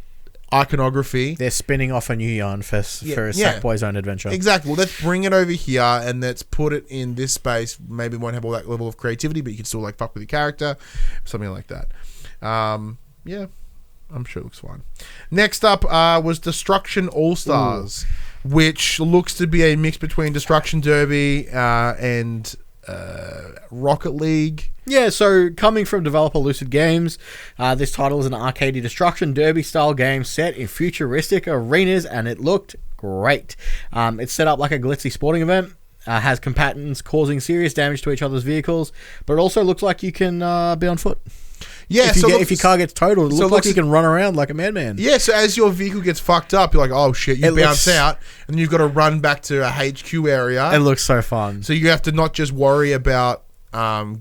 iconography. They're spinning off a new yarn for Sackboy's own adventure. Exactly. Well, let's bring it over here and let's put it in this space. Maybe it won't have all that level of creativity, but you can still like fuck with your character, something like that. Yeah, I'm sure it looks fine. Next up was Destruction Allstars, which looks to be a mix between Destruction Derby and Rocket League. Yeah, so coming from developer Lucid Games, this title is an arcadey destruction derby style game set in futuristic arenas, and it looked great. It's set up like a glitzy sporting event, has combatants causing serious damage to each other's vehicles, but it also looks like you can be on foot. Yeah, if your car gets totaled, it looks like you can run around like a madman. Yeah, so as your vehicle gets fucked up, you're like, oh shit, you bounce out, and you've got to run back to a HQ area. It looks so fun. So you have to not just worry about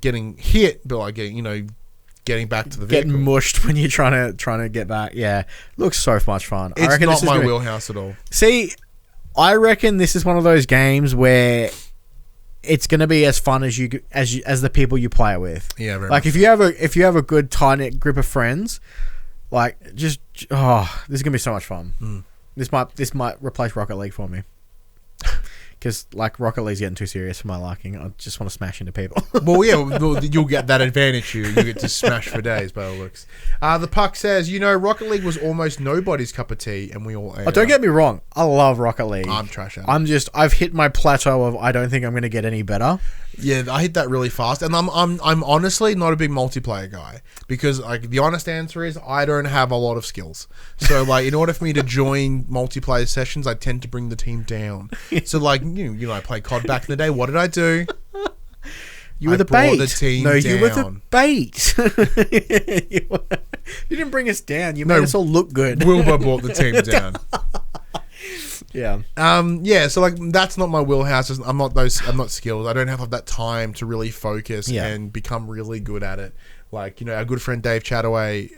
getting hit, but like getting back to the vehicle. Getting mushed when you're trying to get back. Yeah, looks so much fun. It's not my wheelhouse at all. See, I reckon this is one of those games where it's going to be as fun as the people you play it with. Yeah, very like much if you have a good tight knit group of friends, like this is going to be so much fun. This might replace Rocket League for me. Because like Rocket League's getting too serious for my liking. I just want to smash into people. Well, yeah, you'll get that advantage. You get to smash for days by all looks. The Puck says, Rocket League was almost nobody's cup of tea, and we all ate don't get me wrong. I love Rocket League. I'm trash at it. I've hit my plateau of I don't think I'm going to get any better. Yeah, I hit that really fast, and I'm honestly not a big multiplayer guy because like the honest answer is I don't have a lot of skills. So like in order for me to join multiplayer sessions, I tend to bring the team down. So like I played COD back in the day. What did I do? You were the bait. The team no, down. you were the bait. You didn't bring us down. You made us all look good. Wilbur brought the team down. Yeah. Yeah. So like, that's not my wheelhouse. I'm not skilled. I don't have that time to really focus and become really good at it. Like our good friend Dave Chataway.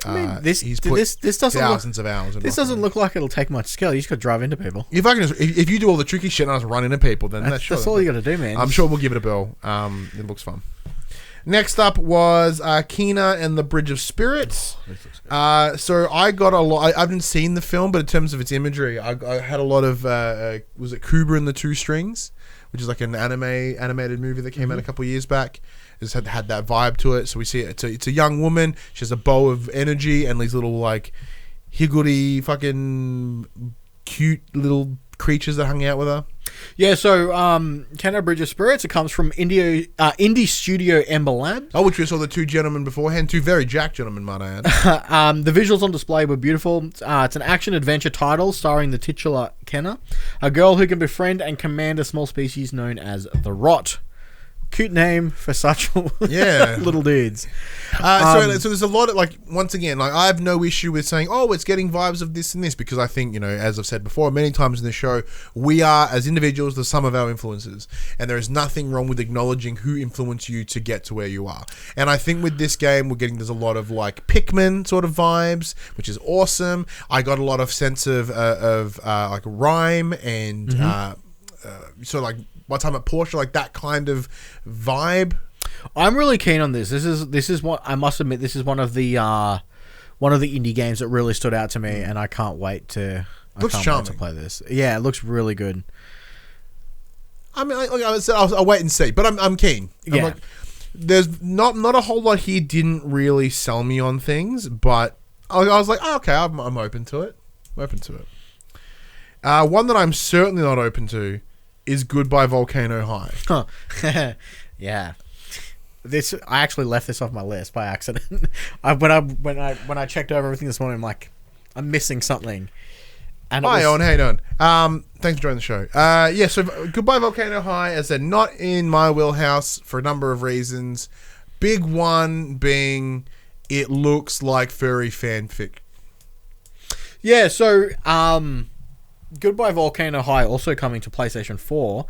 He's put this doesn't thousands of hours. This doesn't look like it'll take much skill. You just got to drive into people. If you do all the tricky shit and I just run into people, then that's all you got to do, man. I'm sure we'll give it a bill. It looks fun. Next up was Kena and the Bridge of Spirits. So I got a lot. I haven't seen the film, but in terms of its imagery, I had a lot of. Was it Kuba and the Two Strings, which is like an animated movie that came out a couple of years back. It just had that vibe to it. So we see it's a young woman. She has a bow of energy and these little like higgledy fucking cute little creatures that hung out with her. Yeah, so Kena Bridge of Spirits, it comes from indie studio Ember Labs. Oh, which we saw the two gentlemen beforehand, two very jacked gentlemen, might I add. The visuals on display were beautiful. It's an action-adventure title starring the titular Kena, a girl who can befriend and command a small species known as the Rot. Cute name for such little dudes. So there's a lot of like, once again, like I have no issue with saying, oh, it's getting vibes of this and this, because I think, as I've said before many times in the show, we are as individuals the sum of our influences, and there is nothing wrong with acknowledging who influenced you to get to where you are. And I think with this game, there's a lot of like Pikmin sort of vibes, which is awesome. I got a lot of sense of like rhyme and sort of like one time at Porsche, like that kind of vibe. I'm really keen on this. This is what I must admit. This is one of the indie games that really stood out to me, and I can't wait to. Looks charming. Wait to play this. Yeah, it looks really good. I mean, I'll wait and see, but I'm keen. Yeah. There's not a whole lot here. Didn't really sell me on things, but I was like, oh, okay, I'm open to it. I'm open to it. One that I'm certainly not open to is Goodbye Volcano High. Huh. Yeah. I actually left this off my list by accident. When I checked over everything this morning, I'm like, I'm missing something. And Hey on. Thanks for joining the show. So Goodbye Volcano High, as I said, not in my wheelhouse for a number of reasons. Big one being it looks like furry fanfic. Yeah, so Goodbye Volcano High also coming to PlayStation 4.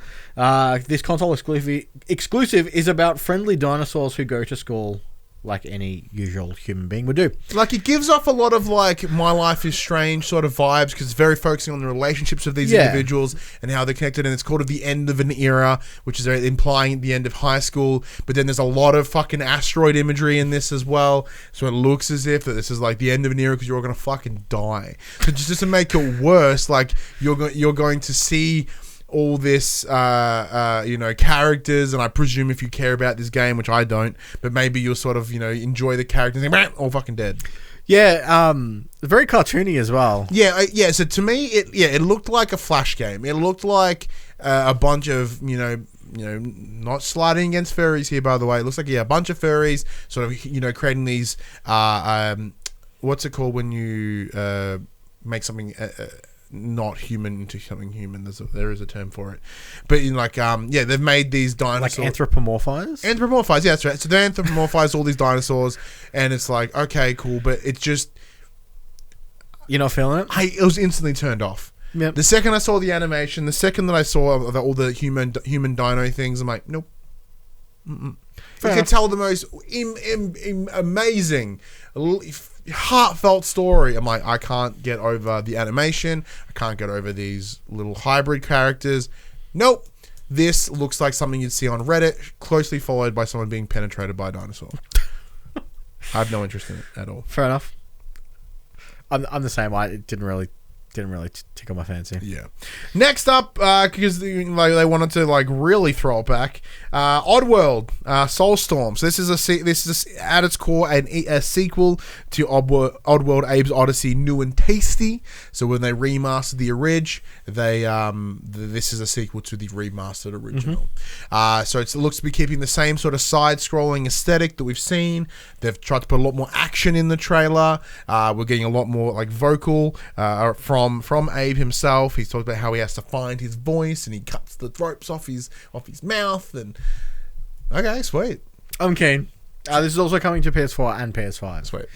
This console exclusive is about friendly dinosaurs who go to school like any usual human being would do. Like, it gives off a lot of like My Life is Strange sort of vibes, because it's very focusing on the relationships of these individuals and how they're connected, and it's called the end of an era, which is implying the end of high school. But then there's a lot of fucking asteroid imagery in this as well, so it looks as if that this is like the end of an era because you're all gonna fucking die. So just to make it worse, like you're going to see all this characters, and I presume if you care about this game, which I don't, but maybe you'll sort of enjoy the characters and think, all fucking dead. Yeah, very cartoony as well. Yeah. So to me, it looked like a Flash game. It looked like a bunch of not sliding against furries here, by the way. It looks like a bunch of furries sort of creating these what's it called when you make something not human into something human. There is a term for it, but they've made these dinosaurs like anthropomorphize. Yeah, that's right. So they anthropomorphize all these dinosaurs, and it's like, okay, cool, but it's just you're not feeling it. It was instantly turned off. Yep. The second I saw the animation, the second that I saw all the human dino things, I'm like, nope. You can tell the most amazing, heartfelt story. I'm like, I can't get over the animation. I can't get over these little hybrid characters. Nope. This looks like something you'd see on Reddit, closely followed by someone being penetrated by a dinosaur. I have no interest in it at all. Fair enough. I'm the same. It didn't really tickle my fancy. Yeah. Next up, because they wanted to really throw it back, Oddworld, Soulstorm. So this is at its core a sequel to Oddworld, Abe's Odyssey, new and tasty. So when they remastered the this is a sequel to the remastered original. So it looks to be keeping the same sort of side-scrolling aesthetic that we've seen. They've tried to put a lot more action in the trailer. We're getting a lot more vocal from Abe himself. He's talked about how he has to find his voice and he cuts the ropes off his mouth. And okay, sweet. I'm keen. This is also coming to PS4 and PS5. Sweet.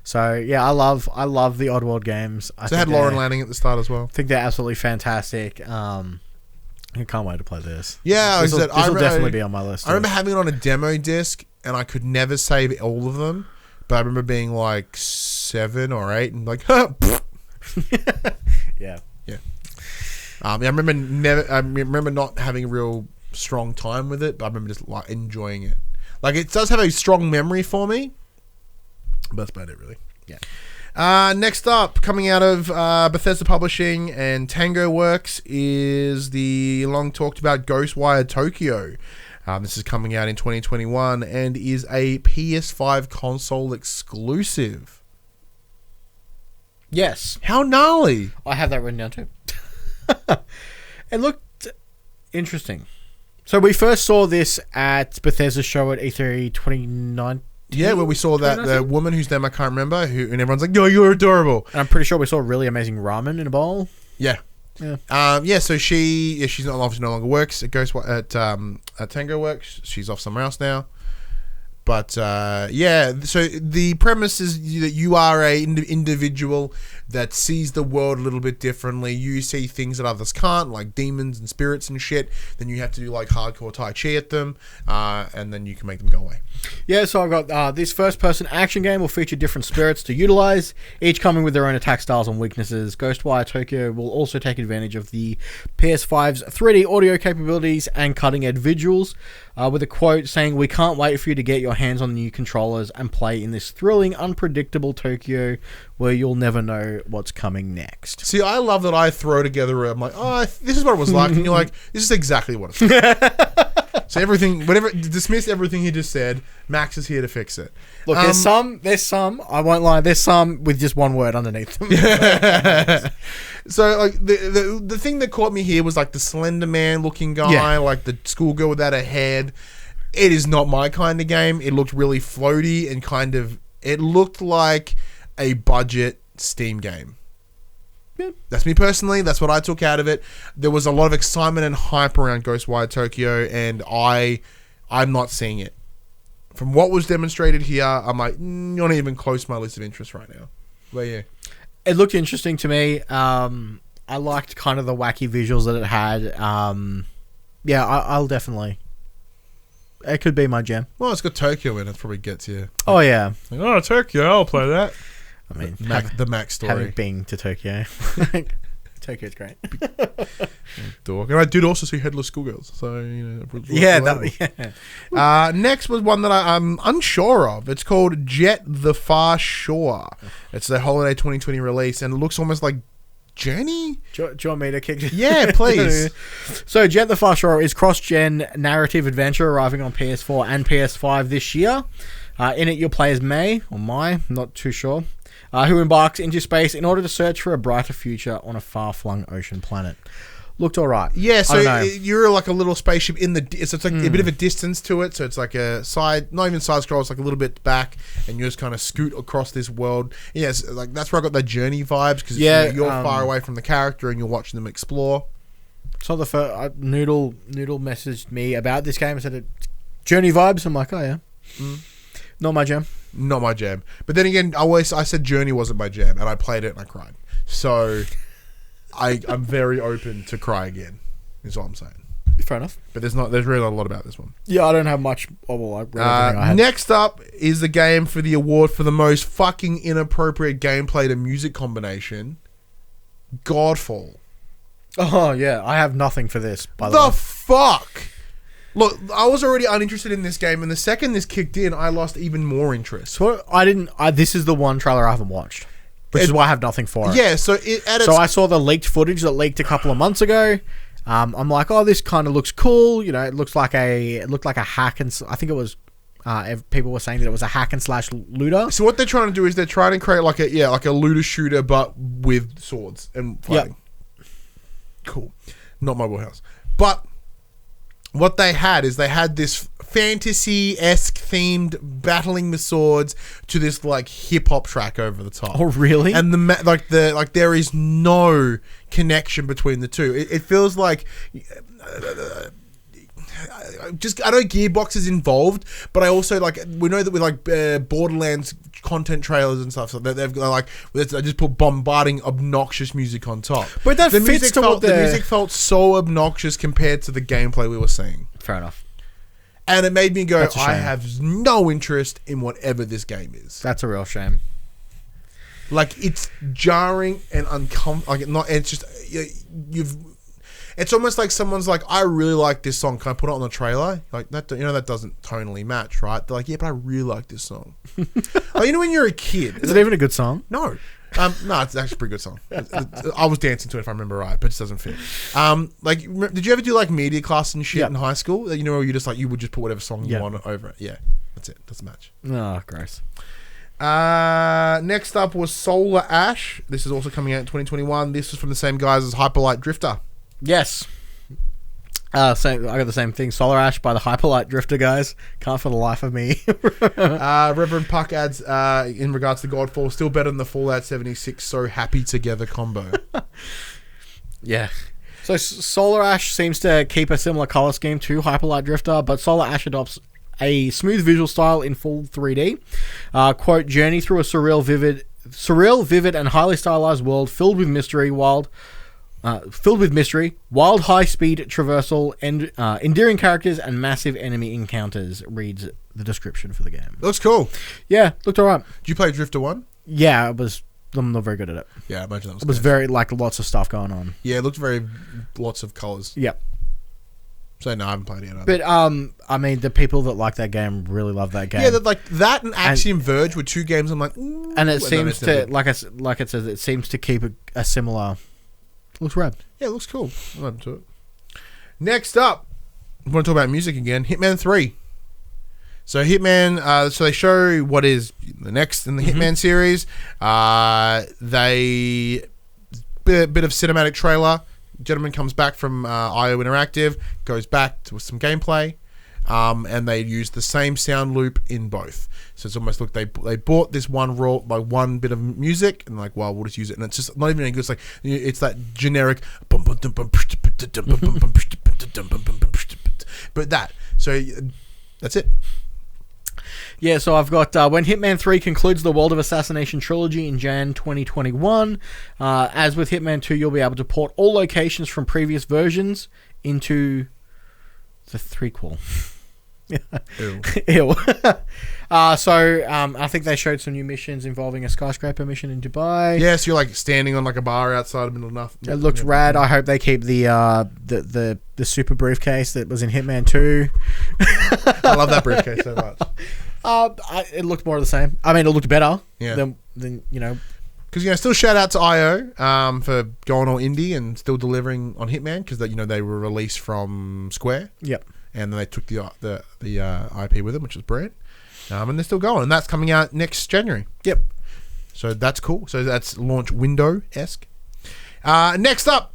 So yeah, I love the Oddworld games. So had Lauren Lanning at the start as well. I think they're absolutely fantastic. I can't wait to play this. Yeah, this will definitely be on my list. I remember having it on a demo disc and I could never save all of them. But I remember being 7 or 8 and Yeah. I remember not having a real strong time with it, but I remember just enjoying it. It does have a strong memory for me, but that's about it, really. Yeah. Next up, coming out of Bethesda Publishing and Tango Works, is the long talked about Ghostwire Tokyo. This is coming out in 2021 and is a PS5 console exclusive. Yes. How gnarly. I have that written down too. It looked interesting. So we first saw this at Bethesda's show at E3 2019. Yeah, where we saw that the woman whose name I can't remember, and everyone's like, "No, you're adorable." And I'm pretty sure we saw really amazing ramen in a bowl. Yeah. So she's obviously no longer works at Tango Works. She's off somewhere else now. But so the premise is that you are a individual that sees the world a little bit differently. You see things that others can't, like demons and spirits and shit. Then you have to do hardcore Tai Chi at them, and then you can make them go away. Yeah, so I've got this first-person action game will feature different spirits to utilize, each coming with their own attack styles and weaknesses. Ghostwire Tokyo will also take advantage of the PS5's 3D audio capabilities and cutting-edge visuals, with a quote saying, "We can't wait for you to get your hands on the new controllers and play in this thrilling, unpredictable Tokyo where you'll never know what's coming next." See, I love that I throw together, I'm like, oh, this is what it was like. And you're like, this is exactly what it's like. So dismiss everything he just said. Max is here to fix it. Look, there's some, I won't lie, there's some with just one word underneath them. So the thing that caught me here was the Slender Man looking guy, the schoolgirl without a head. It is not my kind of game. It looked really floaty and it looked like a budget Steam game. Yeah. That's me personally. That's what I took out of it. There was a lot of excitement and hype around Ghostwire Tokyo, and I'm not seeing it. From what was demonstrated here, I'm like, not even close to my list of interests right now. Where you? It looked interesting to me. I liked kind of the wacky visuals that it had. I'll definitely. It could be my jam. Well, it's got Tokyo in it. Probably gets you. Oh yeah. Tokyo! I'll play that. I mean, the Max story. Having been to Tokyo. Tokyo's great. Dork. And I did also see Headless Schoolgirls. So, next was one that I'm unsure of. It's called Jett the Far Shore. It's the holiday 2020 release, and it looks almost like Journey? Do you want me to kick it? Yeah, please. So, Jett the Far Shore is cross-gen narrative adventure arriving on PS4 and PS5 this year. In it, you'll play as Mai, I'm not too sure, who embarks into space in order to search for a brighter future on a far-flung ocean planet. Looked all right. Yeah, so I don't know. you're like a little spaceship in the... So it's like a bit of a distance to it. So it's like a side... Not even side scroll. It's like a little bit back. And you just kind of scoot across this world. Yes, like that's where I got the Journey vibes. Because you're far away from the character and you're watching them explore. So the first... Noodle messaged me about this game and said, Journey vibes. I'm like, oh yeah. Not my jam. Not my jam. But then again, I said Journey wasn't my jam. And I played it and I cried. So... I'm very open to cry again, is what I'm saying. Fair enough. But there's really not a lot about this one. Yeah, I don't have much. Next up is the game for the award for the most fucking inappropriate gameplay to music combination, Godfall. Oh, yeah. I have nothing for this, by the way. The fuck? Look, I was already uninterested in this game, and the second this kicked in, I lost even more interest. So this is the one trailer I haven't watched. Which is why I have nothing for it. Yeah, so I saw the leaked footage that leaked a couple of months ago. I'm like, oh, this kind of looks cool. You know, it looked like a hack and I think it was. People were saying that it was a hack and slash looter. So what they're trying to do is they're trying to create like a looter shooter, but with swords and fighting. Yep. Cool, not my wheelhouse. But what they had this fantasy-esque themed battling the swords to this like hip hop track over the top. Oh, really? And there is no connection between the two. It feels like I know Gearbox is involved, but I also we know that with Borderlands content trailers and stuff, so they've got they just put bombarding obnoxious music on top. But the music felt so obnoxious compared to the gameplay we were seeing. Fair enough. And it made me go, I have no interest in whatever this game is. That's a real shame. It's jarring and uncomfortable. It's just it's almost like someone's like, I really like this song. Can I put it on the trailer? That doesn't tonally match, right? They're like, yeah, but I really like this song. When you're a kid, is it even a good song? No. No, it's actually a pretty good song. I was dancing to it if I remember right, but it just doesn't fit. Did you ever do media class and shit in high school? Where you just you would just put whatever song you want over it. Yeah, that's it. Doesn't match. Oh, gross. Next up was Solar Ash. This is also coming out in 2021. This was from the same guys as Hyperlight Drifter. Yes. I got the same thing. Solar Ash by the Hyperlight Drifter guys. Can't for the life of me. Reverend Puck adds, in regards to Godfall, still better than the Fallout 76 So Happy Together combo. Yeah. So Solar Ash seems to keep a similar color scheme to Hyperlight Drifter, but Solar Ash adopts a smooth visual style in full 3D. Quote, journey through a surreal, vivid, and highly stylized world filled with mystery, wild high-speed traversal, and endearing characters and massive enemy encounters, reads the description for the game. Looks cool. Yeah, looked alright. Did you play Drifter 1? Yeah, I'm not very good at it. Yeah, I imagine that was It was very, lots of stuff going on. Yeah, it looked lots of colours. Yep. So, no, I haven't played it yet. But, the people that like that game really love that game. Yeah, that and Axiom Verge were two games I'm like, ooh. And it seems to, like it says, it seems to keep a similar... Looks rad. Yeah, it looks cool. I'm open to it. Next up, I want to talk about music again. Hitman 3. So Hitman, so they show what is the next in the Hitman series. Bit of cinematic trailer. Gentleman comes back from IO Interactive, goes back to some gameplay, and they use the same sound loop in both. So it's almost like they bought this one bit of music and well, we'll just use it, and it's just not even any good. It's that generic but that's it. Yeah, so I've got when Hitman 3 concludes the World of Assassination trilogy in Jan 2021. As with Hitman 2, you'll be able to port all locations from previous versions into the threequel. Ew. I think they showed some new missions involving a skyscraper mission in Dubai. Yeah, so you're standing on a bar outside of the middle of nothing. It looks rad. I hope they keep the super briefcase that was in Hitman 2. I love that briefcase so much. It looked more of the same. It looked better. Yeah. Than Because still shout out to IO for going all indie and still delivering on Hitman, because they were released from Square. Yep. And then they took the IP with them, which was brilliant. And they're still going, and that's coming out next January. Yep. So that's cool. So that's launch window-esque. Next up,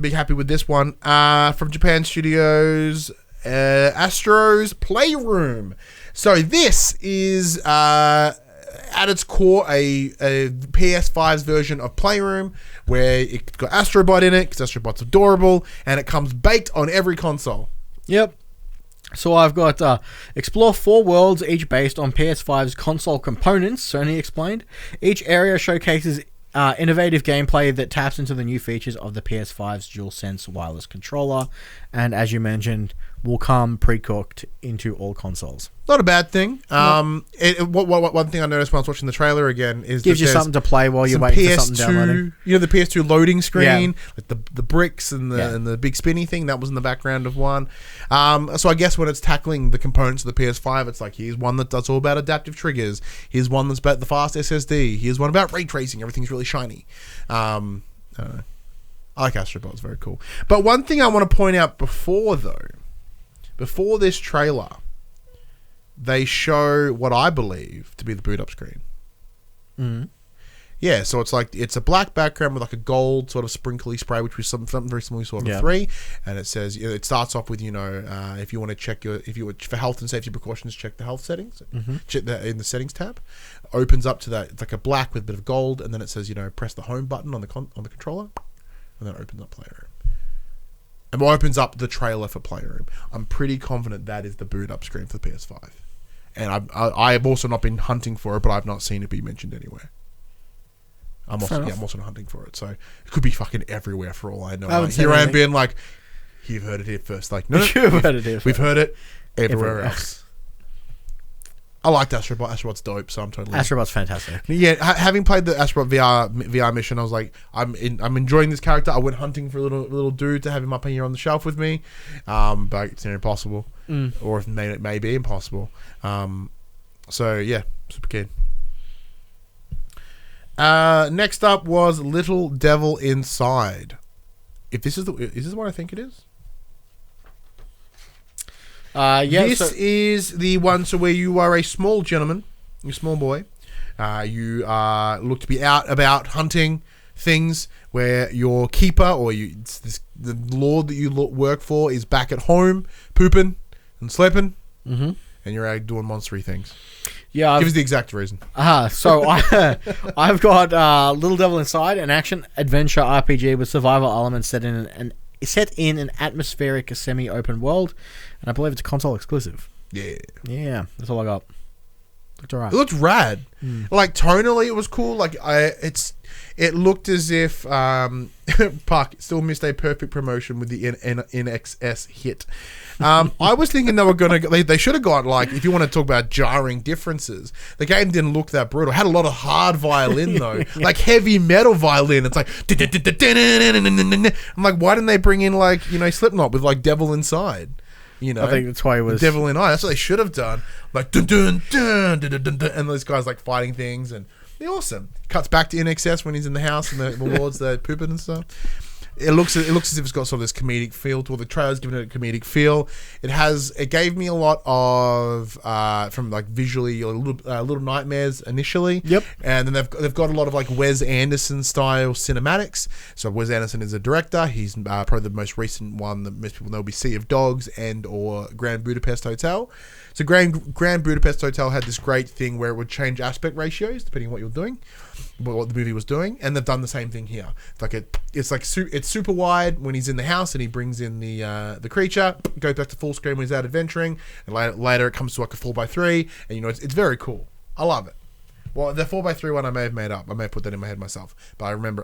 Be happy with this one. From Japan Studios, Astro's Playroom. So this is at its core a PS5's version of Playroom, where it's got Astrobot in it because Astrobot's adorable, and it comes baked on every console. Yep. So I've got explore 4 worlds, each based on PS5's console components, Sony explained. Each area showcases innovative gameplay that taps into the new features of the PS5's DualSense wireless controller, and as you mentioned, will come pre-cooked into all consoles. Not a bad thing. One thing I noticed when I was watching the trailer again is gives you something to play while you're waiting for something downloading. You know, the PS2 loading screen, Yeah. like the bricks and the big spinny thing that was in the background of one. So I guess when it's tackling the components of the PS5, it's like, here's one that does all about adaptive triggers. Here's one that's about the fast SSD. Here's one about ray tracing. Everything's really shiny. I don't know. I like Astrobot. It's very cool. But one thing I want to point out before this trailer, they show what I believe to be the boot up screen. Mm. Yeah, so it's a black background with like a gold sort of sprinkly spray, which was something very similar to sort of 3, and it says, it starts off with, if you want to check for health and safety precautions, check the health settings, check that in the settings tab. Opens up to that, it's like a black with a bit of gold, and then it says, press the home button on the controller, and then it opens up Playroom. And opens up the trailer for Playroom. I'm pretty confident that is the boot up screen for the PS5. And I have also not been hunting for it, but I've not seen it be mentioned anywhere. I'm also not hunting for it, so it could be fucking everywhere for all I know. Here I am being like, you've heard it here first. Like, no, you've heard it here first. We've heard it everywhere else. I liked Astrobot. Astrobot's dope, so I'm totally... Astrobot's fantastic. Yeah, having played the Astrobot VR mission, I was like, I'm enjoying this character. I went hunting for a little dude to have him up here on the shelf with me, but it's impossible, or it may be impossible. So yeah, super keen. Next up was Little Devil Inside. If this is this what I think it is? This is the one where you are a small gentleman, a small boy. You look to be out about hunting things, where your keeper or the lord that you work for is back at home pooping and sleeping, and you're out doing monstery things. Yeah, give us the exact reason. So I've got Little Devil Inside, an action adventure RPG with survival elements set in an atmospheric semi-open world, and I believe it's a console exclusive. Yeah, that's all I got. Looked alright. It looked rad. Like tonally, it was cool. Like it looked as if Park still missed a perfect promotion with the NXS hit. I was thinking they should have got, like, if you want to talk about jarring differences, the game didn't look that brutal. It had a lot of hard violin though, like heavy metal violin. It's like I'm like, why didn't they bring in like Slipknot with like Devil Inside? I think that's why it was Devil in Eye. That's what they should have done. Like dun dun dun dun dun dun, and those guys like fighting things, and they're awesome. Cuts back to NXS when he's in the house and the lords they're pooping and stuff. It looks as if it's got sort of this comedic feel to it. The trailer's giving it a comedic feel. It gave me a lot of from like visually Little Nightmares initially. Yep. And then they've got a lot of like Wes Anderson style cinematics. So Wes Anderson is a director. He's probably the most recent one that most people know will be Sea of Dogs and or Grand Budapest Hotel. So Grand Budapest Hotel had this great thing where it would change aspect ratios depending on what you're doing, what the movie was doing, and they've done the same thing here. It's super wide when he's in the house and he brings in the creature, goes back to full screen when he's out adventuring, and later it comes to like a 4:3, and it's very cool. I love it. Well, the 4:3 one I may have made up. I may have put that in my head myself, but I remember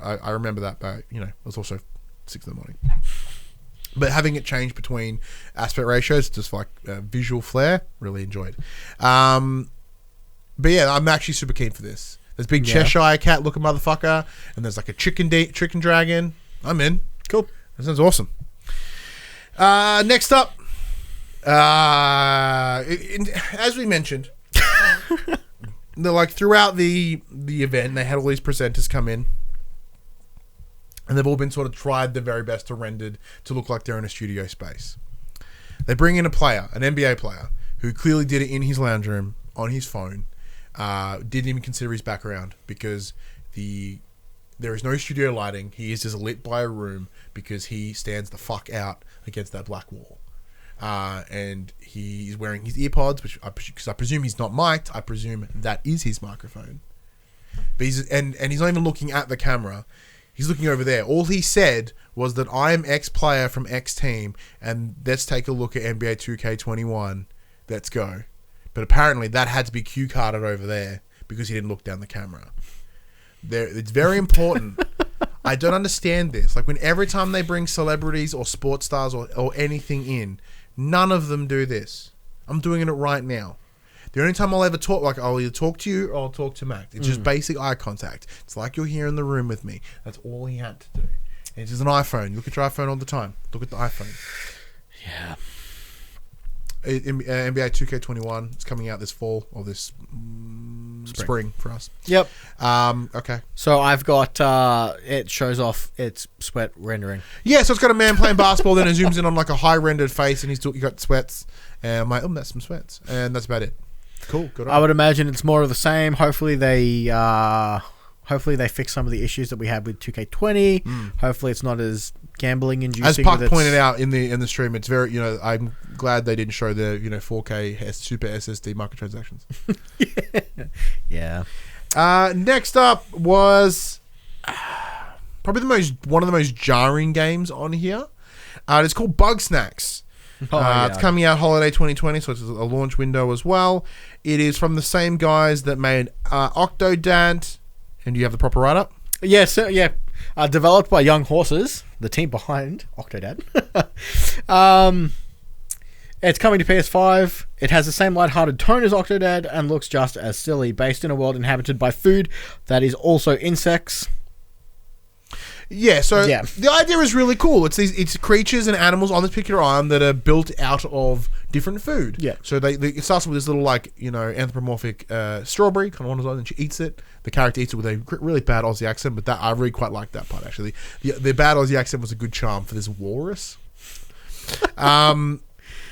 that. But it was also 6 in the morning. But having it change between aspect ratios, just like visual flair, really enjoyed. But yeah, I'm actually super keen for this. There's big Cheshire cat looking motherfucker, and there's like a chicken dragon. I'm in. Cool. That sounds awesome. Next up, as we mentioned, throughout the event, they had all these presenters come in. And they've all been sort of tried their very best to rendered to look like they're in a studio space. They bring in a player, an NBA player, who clearly did it in his lounge room, on his phone. Didn't even consider his background because the There is no studio lighting. He is just lit by a room because he stands the fuck out against that black wall. And he's wearing his earpods, because I presume he's not mic'd. I presume that is his microphone. But he's not even looking at the camera. He's looking over there. All he said was that I am X player from X team, and let's take a look at NBA 2K21. Let's go. But apparently that had to be cue carded over there because he didn't look down the camera. It's very important. I don't understand this. Like, when every time they bring celebrities or sports stars or anything in, none of them do this. I'm doing it right now. The only time I'll ever talk, like, I'll either talk to you or I'll talk to Max. It's just basic eye contact. It's like you're here in the room with me. That's all he had to do. And it's just an iPhone. Look at your iPhone all the time. Look at the iPhone. Yeah. NBA 2K21. It's coming out this fall or this spring for us. Yep. Okay. So I've got it shows off its sweat rendering. Yeah, so it's got a man playing basketball, then it zooms in on like a high rendered face, and you got sweats. And I'm like, that's some sweats, and that's about it. Cool. Good. I would imagine it's more of the same. Hopefully they fix some of the issues that we had with 2K20. Hopefully it's not as gambling inducing. As Puck pointed out in the stream, it's very, I'm glad they didn't show the 4K super SSD microtransactions. Yeah. Next up was probably one of the most jarring games on here. It's called Bugsnax. It's coming out holiday 2020, so it's a launch window as well. It is from the same guys that made Octodad. And do you have the proper write-up? Yes, yeah. Developed by Young Horses, the team behind Octodad. It's coming to PS5. It has the same lighthearted tone as Octodad and looks just as silly, based in a world inhabited by food that is also insects. Yeah, so the idea is really cool. It's creatures and animals on this particular island that are built out of different food. Yeah. So it starts with this little anthropomorphic strawberry kind of on his own, and she eats it. The character eats it with a really bad Aussie accent, but I really quite liked that part actually. The bad Aussie accent was a good charm for this walrus.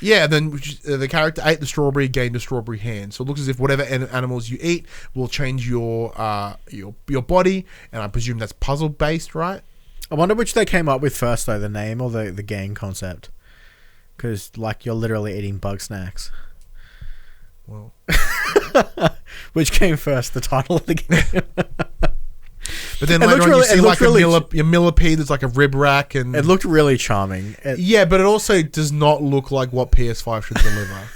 Yeah, then the character ate the strawberry, gained a strawberry hand. So it looks as if whatever animals you eat will change your body, and I presume that's puzzle based, right? I wonder which they came up with first, though, the name or the game concept. Because, you're literally eating Bugsnax. Well, which came first, the title of the game? But then later on, you see a millipede that's like a rib rack, and it looked really charming. Yeah, but it also does not look like what PS5 should deliver.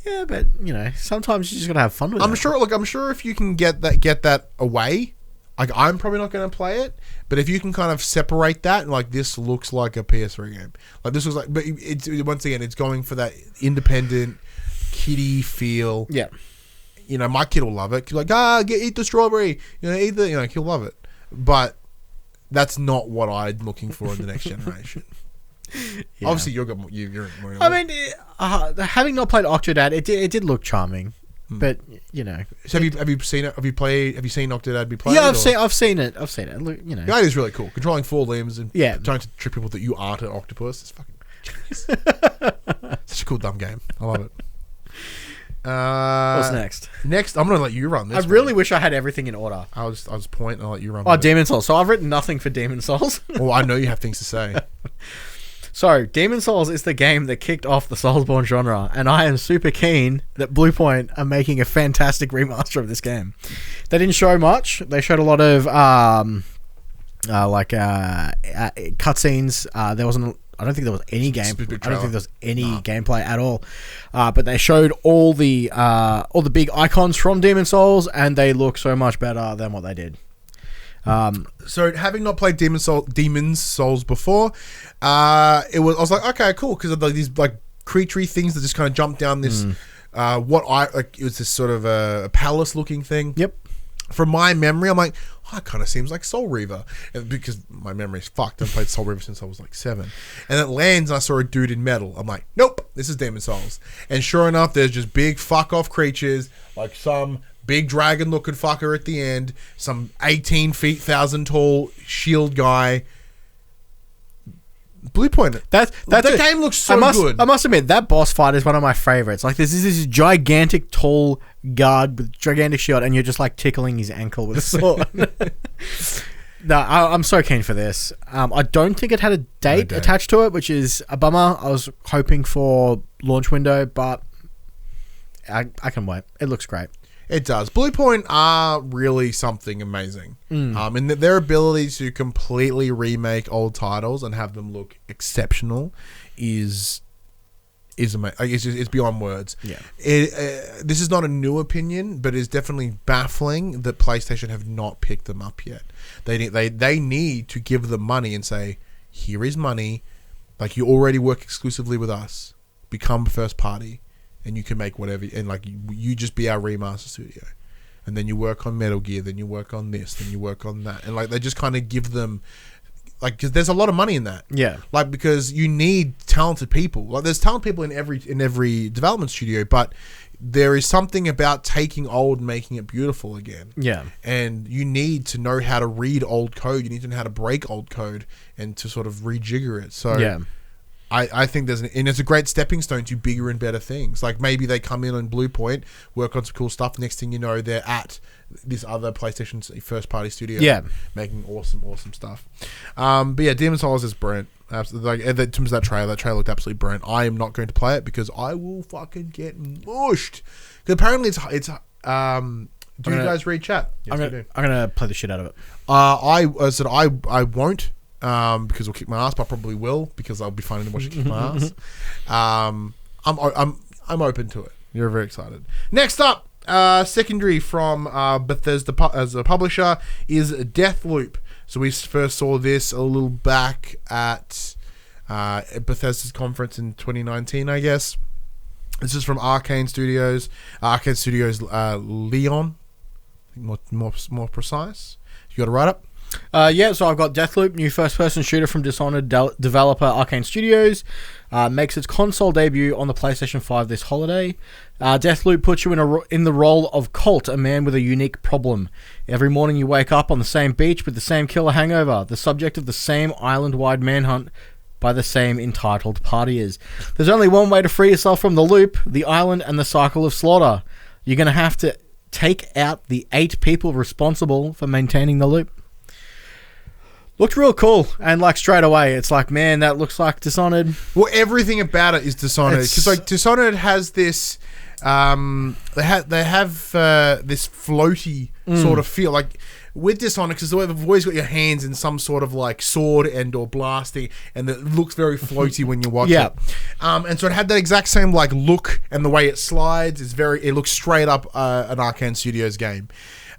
Yeah, but sometimes you just gotta have fun with it. I'm sure if you can get that away, I'm probably not going to play it. But if you can kind of separate that, and this looks like a PS3 game, this looks like, but it's once again, it's going for that independent kiddie feel. Yeah. My kid will love it. He's like, eat the strawberry. He'll love it. But that's not what I'm looking for in the next generation. Yeah. Obviously, you're more. I mean, having not played Octodad, it did look charming. But So have you seen it? Have you seen Octodad be played? Yeah, I've seen it. Look, the idea is really cool. Controlling 4 limbs and trying to trick people that you aren't an octopus. It's fucking genius. Such a cool dumb game. I love it. What's next? Next, I'm gonna let you run this. I really wish I had everything in order. I'll just point and I'll let you run. Oh, Demon Souls. So I've written nothing for Demon Souls. Well, I know you have things to say. So, Demon Souls is the game that kicked off the Soulsborne genre, and I am super keen that Bluepoint are making a fantastic remaster of this game. They didn't show much. They showed a lot of cutscenes. There wasn't. I don't think there was any game. I don't think there was any gameplay at all. But they showed all the big icons from Demon Souls, and they look so much better than what they did. So having not played Demon's Souls before, I was like, okay, cool, because of these creaturey things that just kind of jump down this. It was this sort of a palace looking thing. Yep. From my memory, I'm like, it kind of seems like Soul Reaver, because my memory's fucked. I've played Soul Reaver since I was 7, and it lands and I saw a dude in metal. I'm like, nope, this is Demon Souls. And sure enough, there's just big fuck off creatures, like some big dragon looking fucker at the end, some 18 feet 1,000 tall shield guy. Blue Point. That game looks so good. I must admit, that boss fight is one of my favorites. Like, this is this gigantic, tall guard with gigantic shield, and you're just like tickling his ankle with a sword. No, I'm so keen for this. I don't think it had a date attached to it, which is a bummer. I was hoping for launch window, but I can wait. It looks great. It does. Blue Point are really something amazing. And their ability to completely remake old titles and have them look exceptional is amazing. It's beyond words. Yeah. This is not a new opinion, but it's definitely baffling that PlayStation have not picked them up yet. They need to give them money and say, here is money. Like, you already work exclusively with us. Become first party. And you can make whatever, and like you just be our remaster studio, and then you work on Metal Gear, then you work on this, then you work on that, and like they just kind of give them, like, because there's a lot of money in that. Yeah. Like, because you need talented people. Like, there's talented people in every development studio, but there is something about taking old and making it beautiful again. Yeah. And you need to know how to read old code. You need to know how to break old code and to sort of rejigger it. So yeah. I think and it's a great stepping stone to bigger and better things. Like, maybe they come in on Blue Point, work on some cool stuff. Next thing you know, they're at this other PlayStation first party studio, making awesome stuff. But yeah, Demon's Souls is brilliant. Absolutely. Like, in terms of that trailer looked absolutely brilliant. I am not going to play it because I will fucking get mushed. Because apparently it's do you guys read chat? Yes, I'm gonna play the shit out of it. I won't. Because we'll kick my ass, but I probably will because I'll be finding to watch it kick my ass. I'm open to it. You're very excited. Next up, secondary from Bethesda as a publisher is Deathloop. So we first saw this a little back at Bethesda's conference in 2019, I guess. This is from Arcane Studios. Arcane Studios Leon. I think more precise. You got it right up. So I've got Deathloop, new first-person shooter from Dishonored developer Arcane Studios. Makes its console debut on the PlayStation 5 this holiday. Deathloop puts you in the role of Colt, a man with a unique problem. Every morning you wake up on the same beach with the same killer hangover, the subject of the same island-wide manhunt by the same entitled partiers. There's only one way to free yourself from the loop, the island and the cycle of slaughter. You're going to have to take out the 8 people responsible for maintaining the loop. Looked real cool, and like straight away, it's like, man, that looks like Dishonored. Well, everything about it is Dishonored because like Dishonored has this, they have this floaty sort of feel. Like with Dishonored, because you've always got your hands in some sort of like sword and or blasting, and it looks very floaty when you watch it. And so it had that exact same like look, and the way it slides is it looks straight up an Arcane Studios game.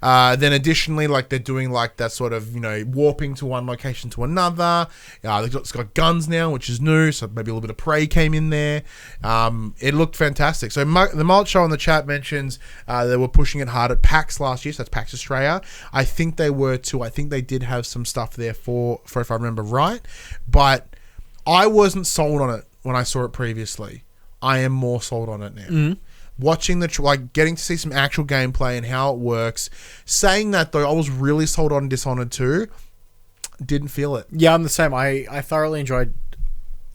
Then additionally, like they're doing like that sort of, warping to one location to another. It's got guns now, which is new. So maybe a little bit of Prey came in there. It looked fantastic. So the Malt Show in the chat mentions they were pushing it hard at PAX last year. So that's PAX Australia. I think they were too. I think they did have some stuff there for if I remember right. But I wasn't sold on it when I saw it previously. I am more sold on it now. Mm-hmm. Watching getting to see some actual gameplay and how it works. Saying that though, I was really sold on Dishonored 2. Didn't feel it. Yeah, I'm the same. I thoroughly enjoyed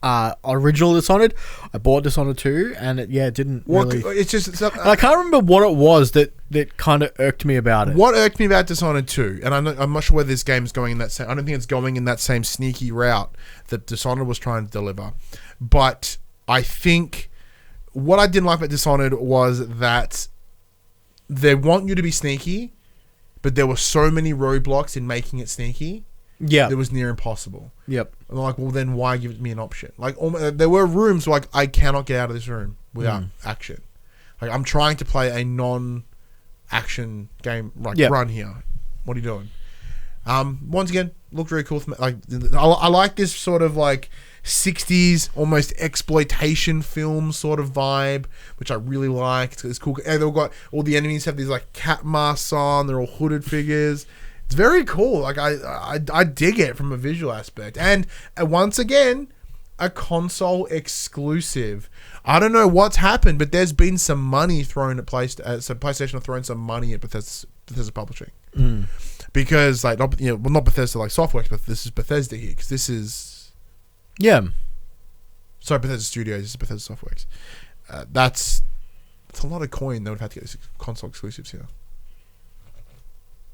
original Dishonored. I bought Dishonored 2, and it didn't really. It's just I can't remember what it was that kind of irked me about it. What irked me about Dishonored 2, and I'm not sure whether this game is going in that same. I don't think it's going in that same sneaky route that Dishonored was trying to deliver, but I think. What I didn't like about Dishonored was that they want you to be sneaky, but there were so many roadblocks in making it sneaky. Yeah, it was near impossible. Yep. And I'm like, well, then why give me an option? Like, there were rooms where, I cannot get out of this room without action. Like, I'm trying to play a non-action game, run here. What are you doing? Once again, looked very cool. I like this sort of 60s almost exploitation film sort of vibe, which I really like. It's cool. And they've got all the enemies have these cat masks on. They're all hooded figures. It's very cool. I dig it from a visual aspect. And once again, a console exclusive. I don't know what's happened, but there's been some money thrown at PlayStation. So PlayStation have thrown some money at Bethesda Publishing. Because not Bethesda like Softworks, but this is Bethesda here because this is Yeah. Sorry, Bethesda Studios. This is Bethesda Softworks. That's a lot of coin. They would have had to get these console exclusives here.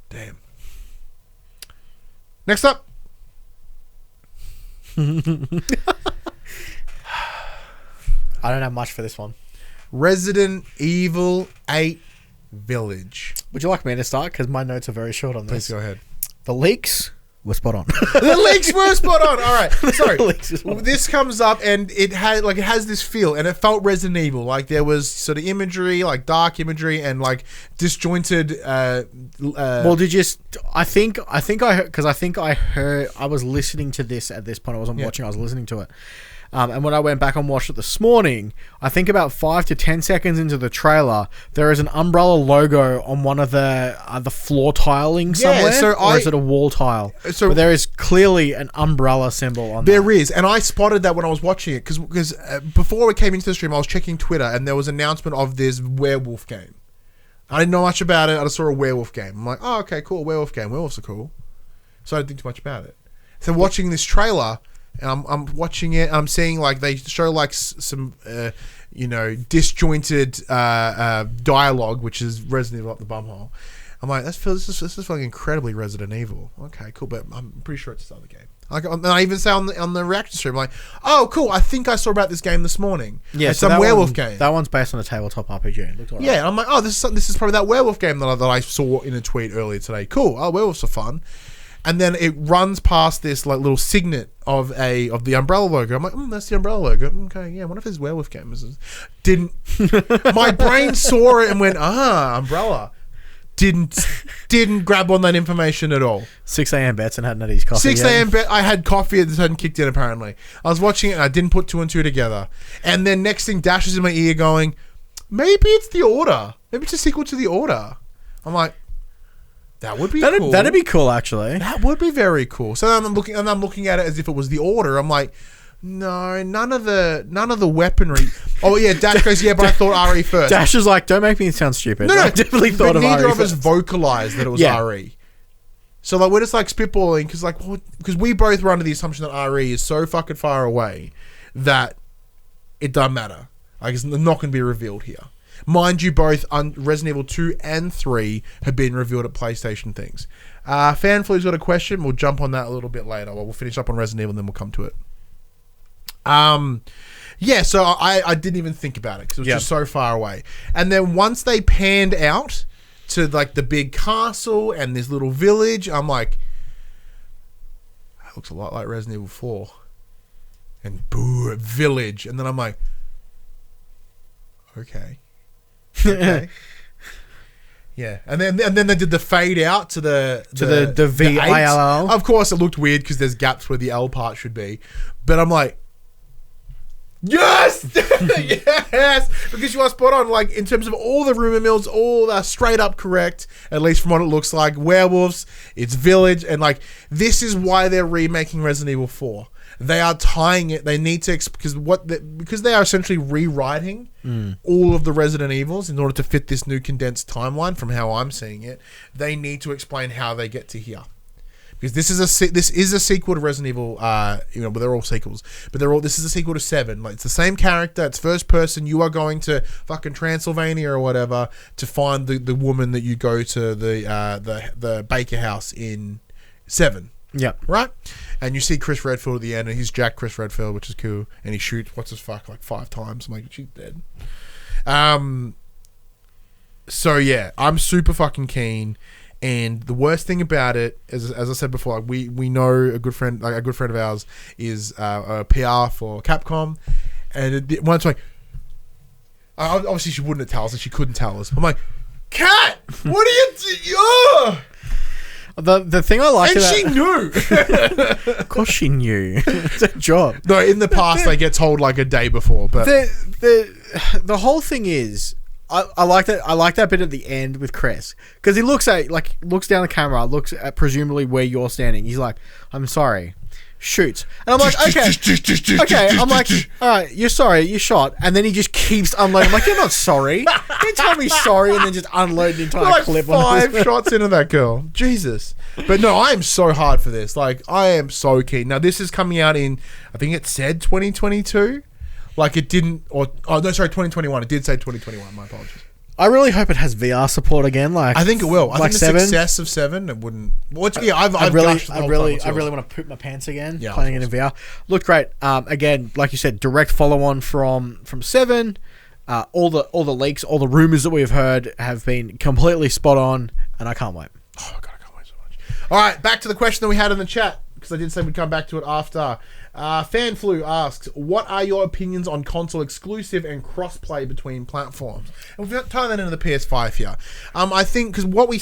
Damn. Next up. I don't have much for this one. Resident Evil 8 Village. Would you like me to start? Because my notes are very short on this. Please go ahead. The leaks were spot on. The leaks were spot on. All right. The leaks were So spot on. this comes up and it has this feel, and it felt Resident Evil. Like there was sort of imagery, like dark imagery, and like disjointed. Well, did you? I think I heard, because I heard. I was listening to this at this point. I wasn't watching. I was listening to it. And when I went back and watched it this morning, I think about 5 to 10 seconds into the trailer, there is an umbrella logo on one of the floor tiling somewhere. Or is it a wall tile? So but there is clearly an umbrella symbol on there. There is, and I spotted that when I was watching it because before we came into the stream, I was checking Twitter and there was an announcement of this werewolf game. I didn't know much about it. I just saw a werewolf game. I'm like, oh, okay, cool, werewolf game. Werewolves are cool. So I didn't think too much about it. So watching this trailer. And I'm watching it. I'm seeing like they show like some, disjointed dialogue, which is Resident Evil up the bumhole. I'm like, this is fucking incredibly Resident Evil. Okay, cool, but I'm pretty sure it's this other game. And I even say on the reaction stream, like, oh, cool. I think I saw about this game this morning. Yeah, it's so some werewolf game. That one's based on a tabletop RPG. It looked all right. Yeah, and I'm like, oh, this is probably that werewolf game that I saw in a tweet earlier today. Cool. Oh, werewolves are fun. And then it runs past this like little signet of the umbrella logo. I'm like, that's the umbrella logo. Okay, yeah. What if it's werewolf game? Didn't my brain saw it and went, umbrella. Didn't grab on that information at all. 6 a.m. bets and hadn't had his coffee. 6 a.m. bet. I had coffee and this hadn't kicked in. Apparently, I was watching it and I didn't put 2 and 2 together. And then next thing dashes in my ear, going, maybe it's The Order. Maybe it's a sequel to The Order. I'm like. That would be cool. That'd be cool, actually. That would be very cool. So I'm looking at it as if it was The Order. I'm like, no, none of the weaponry. Oh yeah, Dash goes, yeah, but I thought RE first. Dash is like, don't make me sound stupid. No, I definitely thought of RE neither of first. us vocalized that it was RE. So like we're just like spitballing because we both were under the assumption that RE is so fucking far away that it doesn't matter. Like it's not going to be revealed here. Mind you, both Resident Evil 2 and 3 have been revealed at PlayStation things. Fanflu's got a question. We'll jump on that a little bit later. We'll finish up on Resident Evil and then we'll come to it. Yeah, so I didn't even think about it because it was just so far away. And then once they panned out to like the big castle and this little village, I'm like, that looks a lot like Resident Evil 4. And boo, village. And then I'm like, okay. Okay. Yeah, and then they did the fade out to the VILL. Of course, it looked weird because there's gaps where the L part should be, but I'm like, yes, yes, because you are spot on. Like in terms of all the rumor mills, all are straight up correct, at least from what it looks like. Werewolves, it's village, and like this is why they're remaking Resident Evil 4. They are tying it. They need to because they are essentially rewriting all of the Resident Evils in order to fit this new condensed timeline. From how I'm seeing it, they need to explain how they get to here, because this is a sequel to Resident Evil. But they're all sequels. But this is a sequel to 7. Like it's the same character. It's first person. You are going to fucking Transylvania or whatever to find the woman that you go to the Baker house in 7. Yeah. Right? And you see Chris Redfield at the end, and he's Jack Chris Redfield, which is cool. And he shoots, like 5 times. I'm like, she's dead. So yeah, I'm super fucking keen. And the worst thing about it, as I said before, like we know a good friend of ours is a PR for Capcom, and once like, obviously she wouldn't tell us, and she couldn't tell us. I'm like, Kat, what are you doing? The thing I like, and she knew. Of course, she knew. It's a job. No, in the past they get told like a day before, but the whole thing is, I like that. I like that bit at the end with Chris, because he looks down the camera, looks at presumably where you're standing. He's like, "I'm sorry, shoots. And I'm like, okay. I'm like, all right, you're sorry, you shot. And then he just keeps unloading. I'm like, you're not sorry. You tell me sorry and then just unload the entire like clip. 5 shots into that girl. Jesus. But no, I am so hard for this. Like, I am so keen. Now, this is coming out in, I think it said 2022. Like, it didn't, or, oh, no, sorry, 2021. It did say 2021. My apologies. I really hope it has VR support again. Like, I think it will. I like think the 7. success of 7, it wouldn't. Well, yeah, I really want to poop my pants again. Yeah, playing it in VR. Looked great. Again, like you said, direct follow on from 7. All the leaks, all the rumors that we've heard have been completely spot on, and I can't wait. Oh God, I can't wait so much. All right, back to the question that we had in the chat, because I did say we'd come back to it after. FanFlu asks, what are your opinions on console exclusive and crossplay between platforms? And we've tied that into the PS5 here. I think because what we're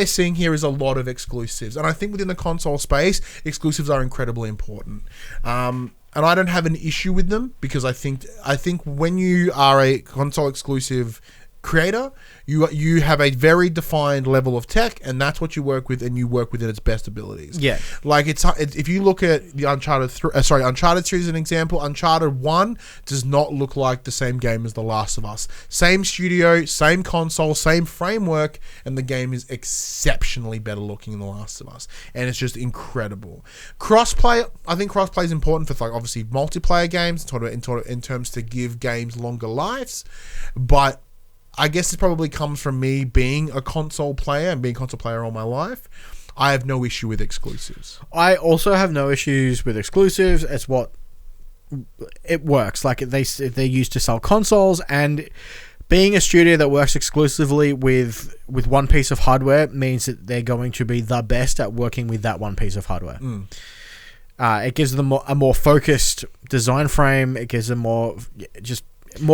seeing here is a lot of exclusives, and I think within the console space, exclusives are incredibly important. And I don't have an issue with them, because I think when you are a console exclusive creator, you have a very defined level of tech, and that's what you work with, and you work within its best abilities. Yeah, like it's if you look at the Uncharted series as an example, Uncharted 1 does not look like the same game as The Last of Us. Same studio, same console, same framework, and the game is exceptionally better looking than The Last of Us, and it's just incredible. Crossplay, I think crossplay is important for, like, obviously multiplayer games, in terms to give games longer lives, but I guess it probably comes from me being a console player and being a console player all my life. I have no issue with exclusives. I also have no issues with exclusives. It's what it works. Like, they're used to sell consoles, and being a studio that works exclusively with one piece of hardware means that they're going to be the best at working with that one piece of hardware. It gives them a more focused design frame. It gives them more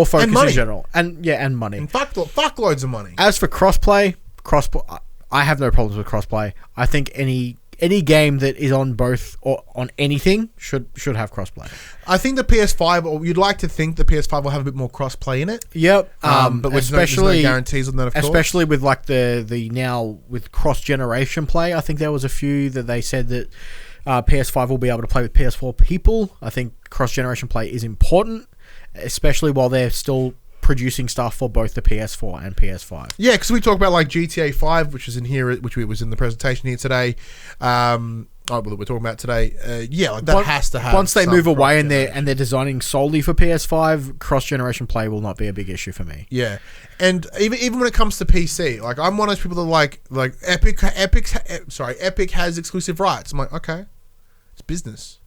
focus in general, and money, and fuck loads of money. As for crossplay, I have no problems with crossplay. I think any game that is on both or on anything should have crossplay. I think the PS5, or you'd like to think the PS5 will have a bit more crossplay in it. Yep, but there's no guarantees on that, of course. Especially with like the now with cross generation play. I think there was a few that they said that PS5 will be able to play with PS4 people. I think cross generation play is important, especially while they're still producing stuff for both the PS4 and PS5. Yeah, because we talk about like GTA 5, which is in here, which was in the presentation here today. We're talking about today. That has to have. Once they move away and they're designing solely for PS5, cross generation play will not be a big issue for me. Yeah, and even when it comes to PC, like, I'm one of those people that like Epic has exclusive rights. I'm like, okay, it's business.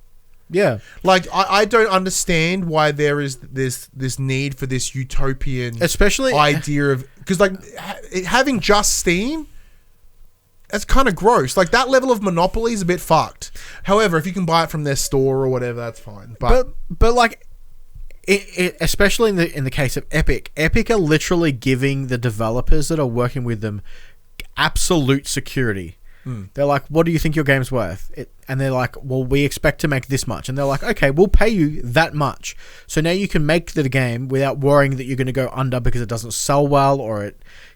Yeah, like I don't understand why there is this need for this utopian, especially idea of, because like having just Steam, that's kind of gross. Like, that level of monopoly is a bit fucked. However, if you can buy it from their store or whatever, that's fine. But like, especially in the case of Epic are literally giving the developers that are working with them absolute security. They're like, what do you think your game's worth? And they're like, well, we expect to make this much. And they're like, okay, we'll pay you that much. So now you can make the game without worrying that you're going to go under because it doesn't sell well, or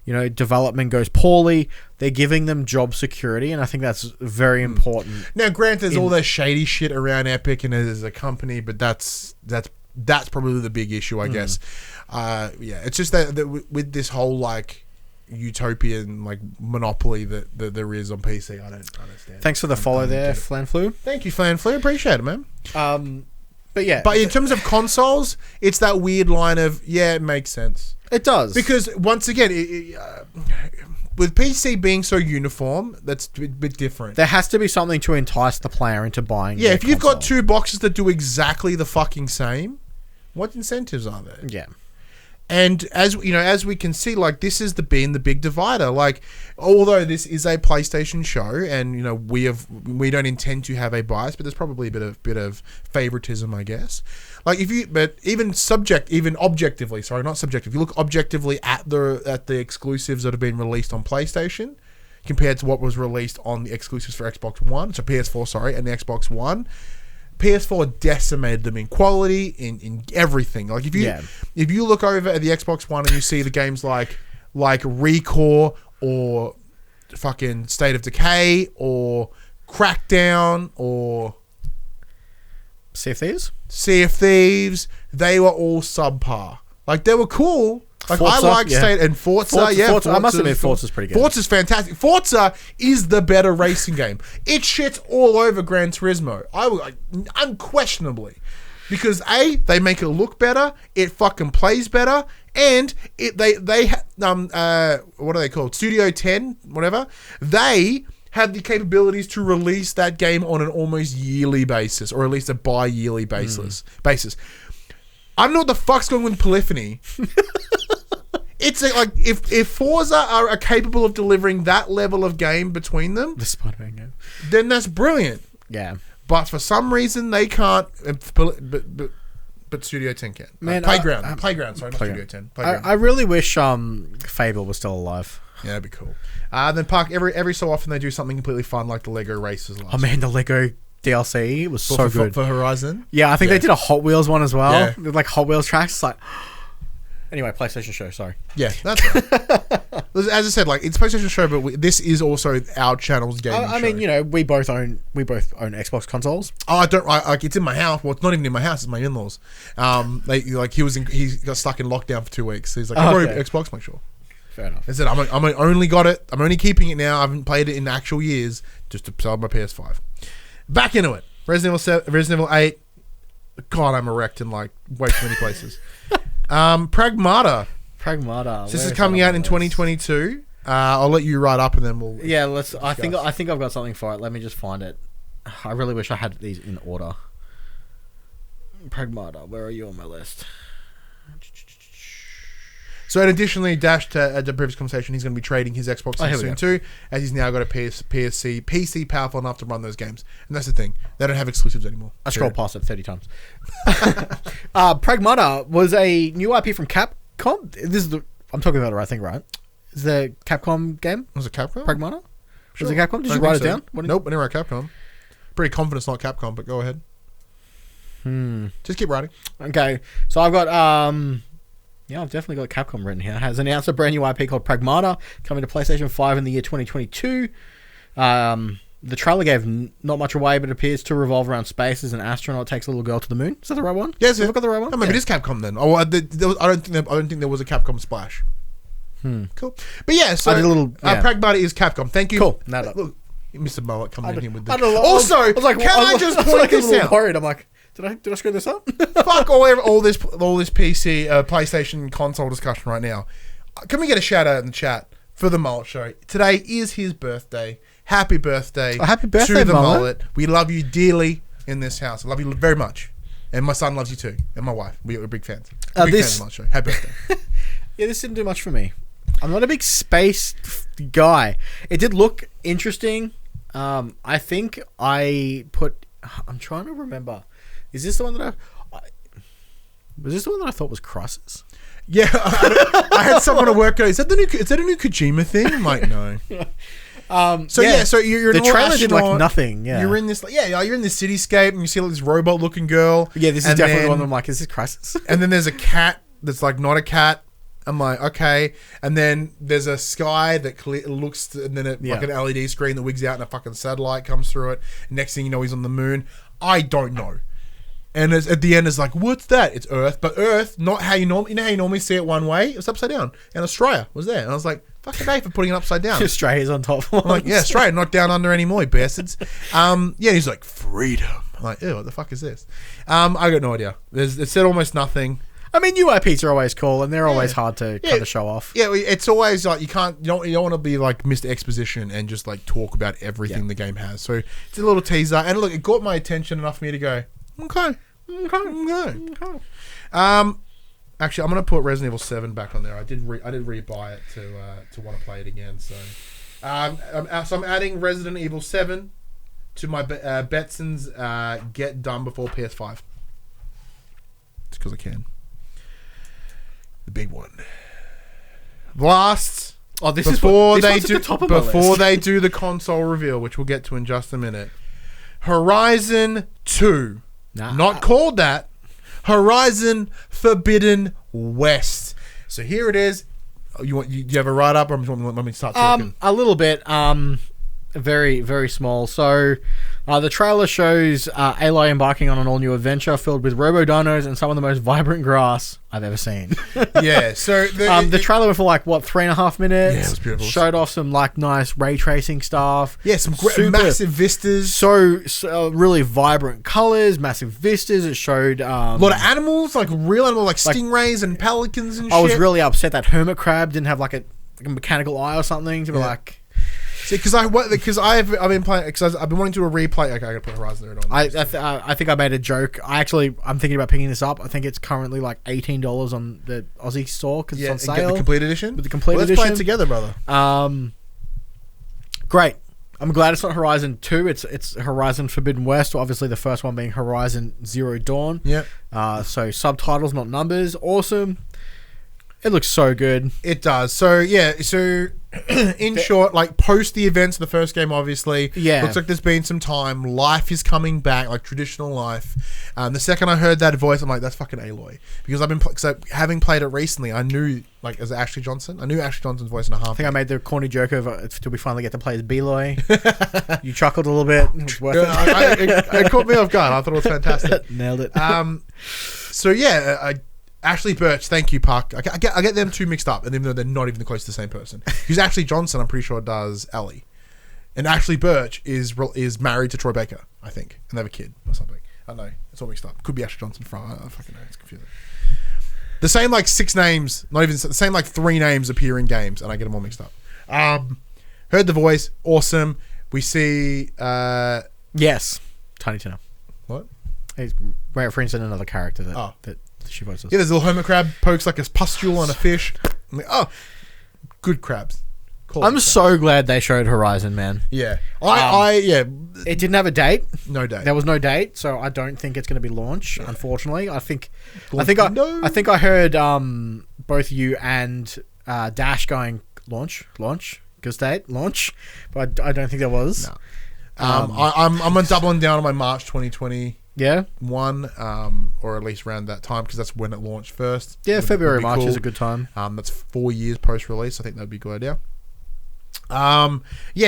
development goes poorly. They're giving them job security, and I think that's very important. Now, granted, there's all that shady shit around Epic and as a company, but that's probably the big issue, I guess. It's just that with this whole, like, utopian, like, monopoly that there is on PC, I don't understand. Thanks for the follow there, FlanFlu. Thank you, FlanFlu. Appreciate it, man. But in terms of consoles, it's that weird line of, yeah, it makes sense. It does, because once again, with PC being so uniform, that's a bit different. There has to be something to entice the player into buying. Yeah, if you've got two boxes that do exactly the fucking same, what incentives are there? Yeah. And as we can see, like, this is the big divider. Like, although this is a PlayStation show, and we don't intend to have a bias, but there's probably a bit of favoritism, I guess. Like, even objectively, sorry, not subjective. If you look objectively at the exclusives that have been released on PlayStation compared to what was released on the exclusives for Xbox One, so PS4, sorry, and the Xbox One. PS4 decimated them in quality, in everything. Like, if you look over at the Xbox One and you see the games like Recore or fucking State of Decay or Crackdown or Sea of Thieves? Sea of Thieves, they were all subpar. Like, they were cool. Like, Forza, I like State and Forza. Forza, I must admit, Forza's pretty good. Forza's fantastic. Forza is the better racing game. It shits all over Gran Turismo. Unquestionably. Because A, they make it look better, it fucking plays better, and what are they called? Studio 10, whatever. They have the capabilities to release that game on an almost yearly basis, or at least a bi-yearly basis. I don't know what the fuck's going on with Polyphony. It's like, if Forza are capable of delivering that level of game between them, The Spider-Man game. then that's brilliant. Yeah. But for some reason they can't. But Studio 10 can. Man, Playground. Sorry, Playground. not Studio 10. Playground. I really wish Fable was still alive. Yeah, that'd be cool. Then Park, every so often they do something completely fun, like the Lego races. Oh man, the Lego DLC was so good. For Horizon. Yeah, I think they did a Hot Wheels one as well. Yeah. Like Hot Wheels tracks. It's like, anyway, PlayStation show. Sorry. Yeah, that's right. As I said, like, it's PlayStation show, but this is also our channel's gaming show. I mean, you know, we both own Xbox consoles. Oh, I don't. Like, it's in my house. Well, it's not even in my house. It's my in-laws. He got stuck in lockdown for 2 weeks. So he's like, Xbox, make sure. Fair enough. I said, I'm only got it. I'm only keeping it now. I haven't played it in actual years just to sell my PS5. Back into it. Resident Evil 8. God, I'm erect in like way too many places. Pragmata. Pragmata. This is coming out in 2022. I'll let you write up and then we'll. Yeah, let's. I think I've got something for it. Let me just find it. I really wish I had these in order. Pragmata, where are you on my list? So, and additionally, Dash to the previous conversation, he's going to be trading his Xbox soon too, as he's now got a PC powerful enough to run those games. And that's the thing; they don't have exclusives anymore. I scrolled past it 30 times. Pragmata was a new IP from Capcom. I'm talking about it, I think, right? Is the Capcom game? Was it Capcom? Pragmata? Sure. Was it Capcom? Did you write it down? Nope, I didn't write Capcom. Pretty confident it's not Capcom, but go ahead. Just keep writing. Okay, so I've got yeah, I've definitely got Capcom written here. It has announced a brand new IP called Pragmata coming to PlayStation 5 in the year 2022. The trailer gave not much away, but it appears to revolve around space as an astronaut takes a little girl to the moon. Is that the right one? Yes, Have I got the right one? Oh, maybe it is Capcom then. Oh, I don't think there was a Capcom splash. Cool. But yeah, so I did a little, Pragmata is Capcom. Thank you. Cool. Look, Mr. Mullet coming in here with the. Also, I was like, can I just point this out? Worried. I'm like, did I screw this up? Fuck all this PC PlayStation console discussion right now. Can we get a shout out in the chat for the Mullet Show? Today is his birthday. Happy birthday! Happy birthday to the Mullet. We love you dearly in this house. I love you very much, and my son loves you too, and my wife. We're big fans. Big fans of the Mullet Show. Happy birthday! Yeah, this didn't do much for me. I'm not a big space guy. It did look interesting. I think I'm trying to remember. Is this the one that was this the one that I thought was Crisis? Yeah, I had someone at work go, is that a new Kojima thing? I'm like, no. So you're the an trailer did like astronaut. nothing. Yeah, You're in this. You're in this cityscape, and you see like this robot-looking girl. Yeah, this is definitely the one. I'm like, is this Crisis? And then there's a cat that's like not a cat. I'm like, okay. And then there's a sky that looks, and then like an LED screen that wigs out, and a fucking satellite comes through it. Next thing you know, he's on the moon. I don't know. And at the end, it's like, what's that? It's Earth, but Earth, not how you normally see it one way. It was upside down, and Australia was there. And I was like, fucking day for putting it upside down. Australia's on top. I'm like, yeah, Australia, not down under anymore, you bastards. He's like, freedom. I'm like, ew, what the fuck is this? I got no idea. It said almost nothing. I mean, UIPs are always cool, and they're always hard to kind of show off. Yeah, it's always like you don't want to be like Mr. Exposition and just like talk about everything the game has. So it's a little teaser, and look, it got my attention enough for me to go, okay. Actually, I'm gonna put Resident Evil 7 back on there. I did rebuy it to want to play it again. So, I'm adding Resident Evil 7 to my Betson's get done before PS5. Just because I can. The big one. Last. Oh, before they do the console reveal, which we'll get to in just a minute. Horizon 2. Not called that. Horizon Forbidden West. So here it is. You have a write up, or do you want me to start talking? A little bit. Very, very small. So, the trailer shows Aloy embarking on an all-new adventure filled with robo-dinos and some of the most vibrant grass I've ever seen. Yeah, so... The trailer went for, 3.5 minutes? Yeah, it was beautiful. Showed off some, nice ray tracing stuff. Yeah, some massive vistas. So, really vibrant colors, massive vistas. It showed... a lot of animals, real animals, stingrays and pelicans and shit. I was really upset that hermit crab didn't have, a mechanical eye or something to be See, because I've been playing, because I've been wanting to replay. Okay, I gotta put Horizon Zero on. I think I made a joke. I'm thinking about picking this up. I think it's currently $18 on the Aussie store because it's on sale. Get the complete edition. With the complete edition. Let's play it together, brother. Great. I'm glad it's not Horizon 2. It's Horizon Forbidden West. Obviously, the first one being Horizon Zero Dawn. Yep. So subtitles, not numbers. Awesome. It looks so good. It does. So yeah. So in short, post the events of the first game, obviously. Yeah. Looks like there's been some time. Life is coming back, traditional life. The second I heard that voice, I'm like, that's fucking Aloy. Because I've been having played it recently, I knew as Ashley Johnson. I knew Ashley Johnson's voice in a half. I think I made the corny joke of till we finally get to play as Beloy. You chuckled a little bit. It was worth it. It caught me off guard. I thought it was fantastic. Nailed it. So yeah. Ashley Birch, thank you, Puck. I get them two mixed up, and even though they're not even close to the same person. Because Ashley Johnson, I'm pretty sure, does Ellie, and Ashley Birch is married to Troy Baker, I think, and they have a kid or something. I don't know. It's all mixed up. Could be Ashley Johnson from. I fucking know. It's confusing. The same 6 names, not even the same 3 names appear in games, and I get them all mixed up. Heard the voice, awesome. We see. Yes, Tiny Tina. What? He's referencing another character that she voices. Yeah, there's a little hermit crab pokes a pustule on a fish. I'm like, oh, good crabs. I'm so glad they showed Horizon, man. Yeah. It didn't have a date. No date. There was no date, so I don't think it's going to be launched. Yeah. Unfortunately, I think I heard both you and Dash going launch, because date launch, but I don't think there was. No. I'm doubling down on my March 2020. Yeah. Or at least around that time, because that's when it launched first. Yeah, February, March is a good time. That's 4 years post-release. I think that'd be a good idea.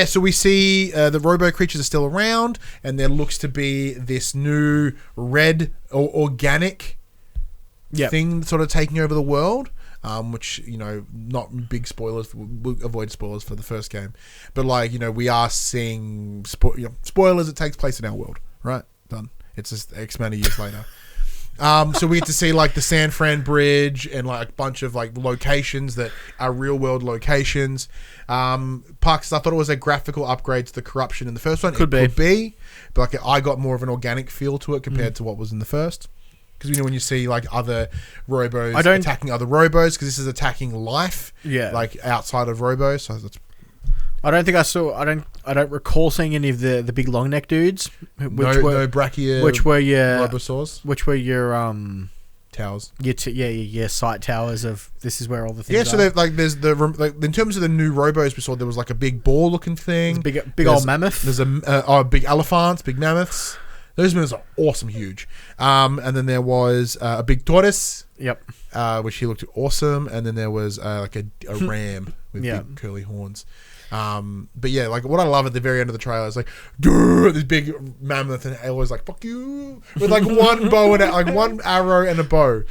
So we see the robo creatures are still around, and there looks to be this new red or organic thing sort of taking over the world. Which, not big spoilers. We'll avoid spoilers for the first game. But, we are seeing spoilers. It takes place in our world. Right? Done. It's just X amount of years later. So we get to see the San Fran Bridge and a bunch of locations that are real world locations. Parks, I thought it was a graphical upgrade to the corruption in the first one. Could be. But I got more of an organic feel to it compared to what was in the first. Because when you see other robos attacking other robos, because this is attacking life, outside of robos. So that's. I don't think I saw. I don't recall seeing any of the big long neck dudes. No brachia. Which were your robosaurs. Which were your towers. Your sight towers of this is where all the things. Yeah, so there's the in terms of the new robos we saw, there was a big ball looking thing. Big old mammoth. There's big elephants, big mammoths. Those mammoths are awesome, huge. And then there was a big tortoise. Yep. Which he looked awesome, and then there was a ram with big curly horns. But yeah, what I love at the very end of the trailer is this big mammoth, and Aloy's fuck you, with one bow and one arrow and a bow.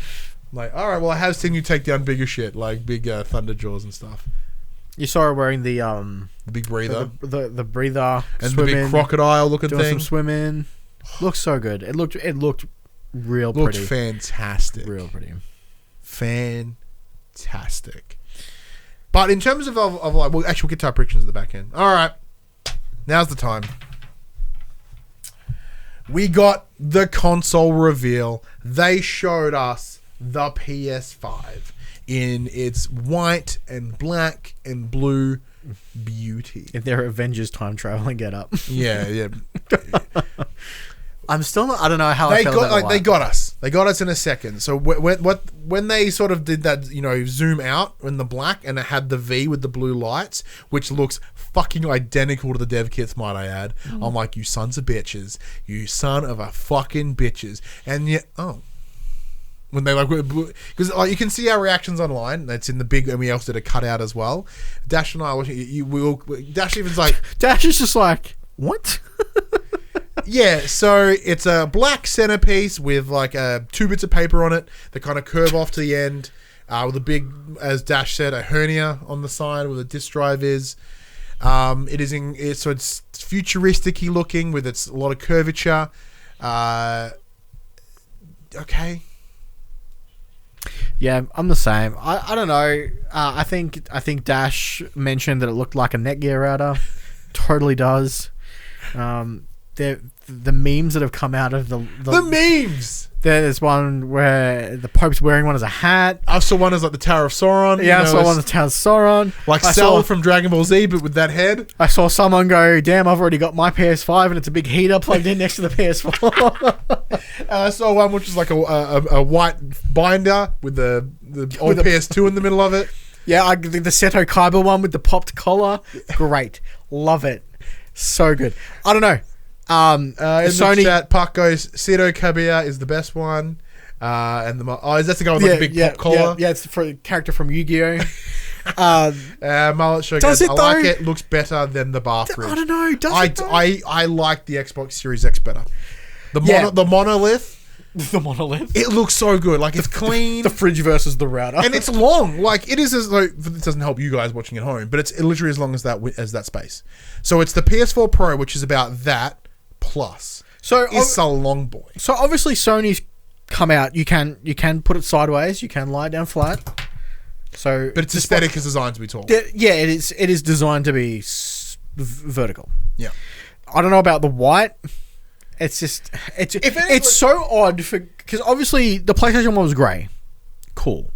I'm all right, well, I have seen you take down bigger shit, big thunder jaws and stuff. You saw her wearing the big breather, the breather, and the big crocodile looking doing thing. Some swimming. Looks so good. It looked real pretty. Looked fantastic. Real pretty. Fantastic. But in terms of we'll get to our predictions at the back end. All right. Now's the time. We got the console reveal. They showed us the PS5 in its white and black and blue beauty. If they're Avengers time traveling get up. Yeah. I'm still not. I don't know how I feel about they got us. They got us in a second. So when they sort of did that, zoom out in the black and it had the V with the blue lights, which looks fucking identical to the dev kits, might I add. I'm like, you sons of bitches, you son of a fucking bitches, and yet when they because like you can see our reactions online. That's in the big, and we also did a cutout as well. Dash and I watching. Dash even's like Dash is just like, what? yeah. So it's a black centerpiece with like 2 bits of paper on it that kind of curve off to the end, with a big, as Dash said, a hernia on the side where the disk drive is. So it's futuristic-y looking with a lot of curvature. Okay. Yeah, I'm the same. I don't know. I think Dash mentioned that it looked like a Netgear router. Totally does. The memes that have come out of the memes. There's one where the Pope's wearing one as a hat. I saw one as like the Tower of Sauron. Yeah, I saw one as the Tower of Sauron. Like Cell from Dragon Ball Z, but with that head. I saw someone go, damn, I've already got my PS5 and it's a big heater plugged in next to the PS4. I saw one which is like a white binder with the old PS2 in the middle of it. Yeah, the Seto Kaiba one with the popped collar. Great. Love it. So good. I don't know. In Sony the chat, Puck goes, Seto Kabuya is the best one. And is that the guy with like a big pop collar? Yeah, it's for a character from Yu-Gi-Oh! Mullet Show goes, I like it. Looks better than the bathroom. I don't know. I like the Xbox Series X better. The monolith. The monolith. It looks so good. Like, it's clean. The fridge versus the router. And it's long. Like, it is as though... It doesn't help you guys watching at home, but it's literally as long as that space. So it's the PS4 Pro, which is about that plus. So it's a long boy. So obviously Sony's come out. You can put it sideways. You can lie it down flat. So, but its aesthetic is designed to be tall. Yeah, it is. It is designed to be vertical. Yeah. I don't know about the white. It's just it's so odd because obviously the PlayStation 1 was grey. Cool.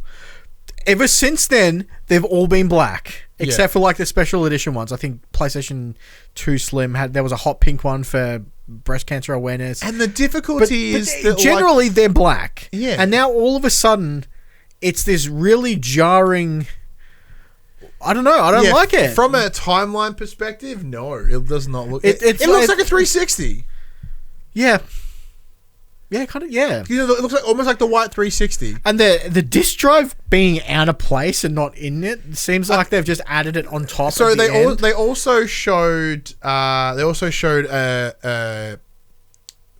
Ever since then, they've all been black. Except for like the special edition ones. I think PlayStation 2 Slim there was a hot pink one for breast cancer awareness. And the difficulty is that generally they're black. Yeah. And now all of a sudden it's this really jarring, I don't know, I don't like it. From a timeline perspective, no, it does not look it looks like a 360. Yeah. Yeah, kind of, yeah. You know, it looks like almost like the white 360. And the disc drive being out of place and not in it seems like they've just added it on top. So they also showed a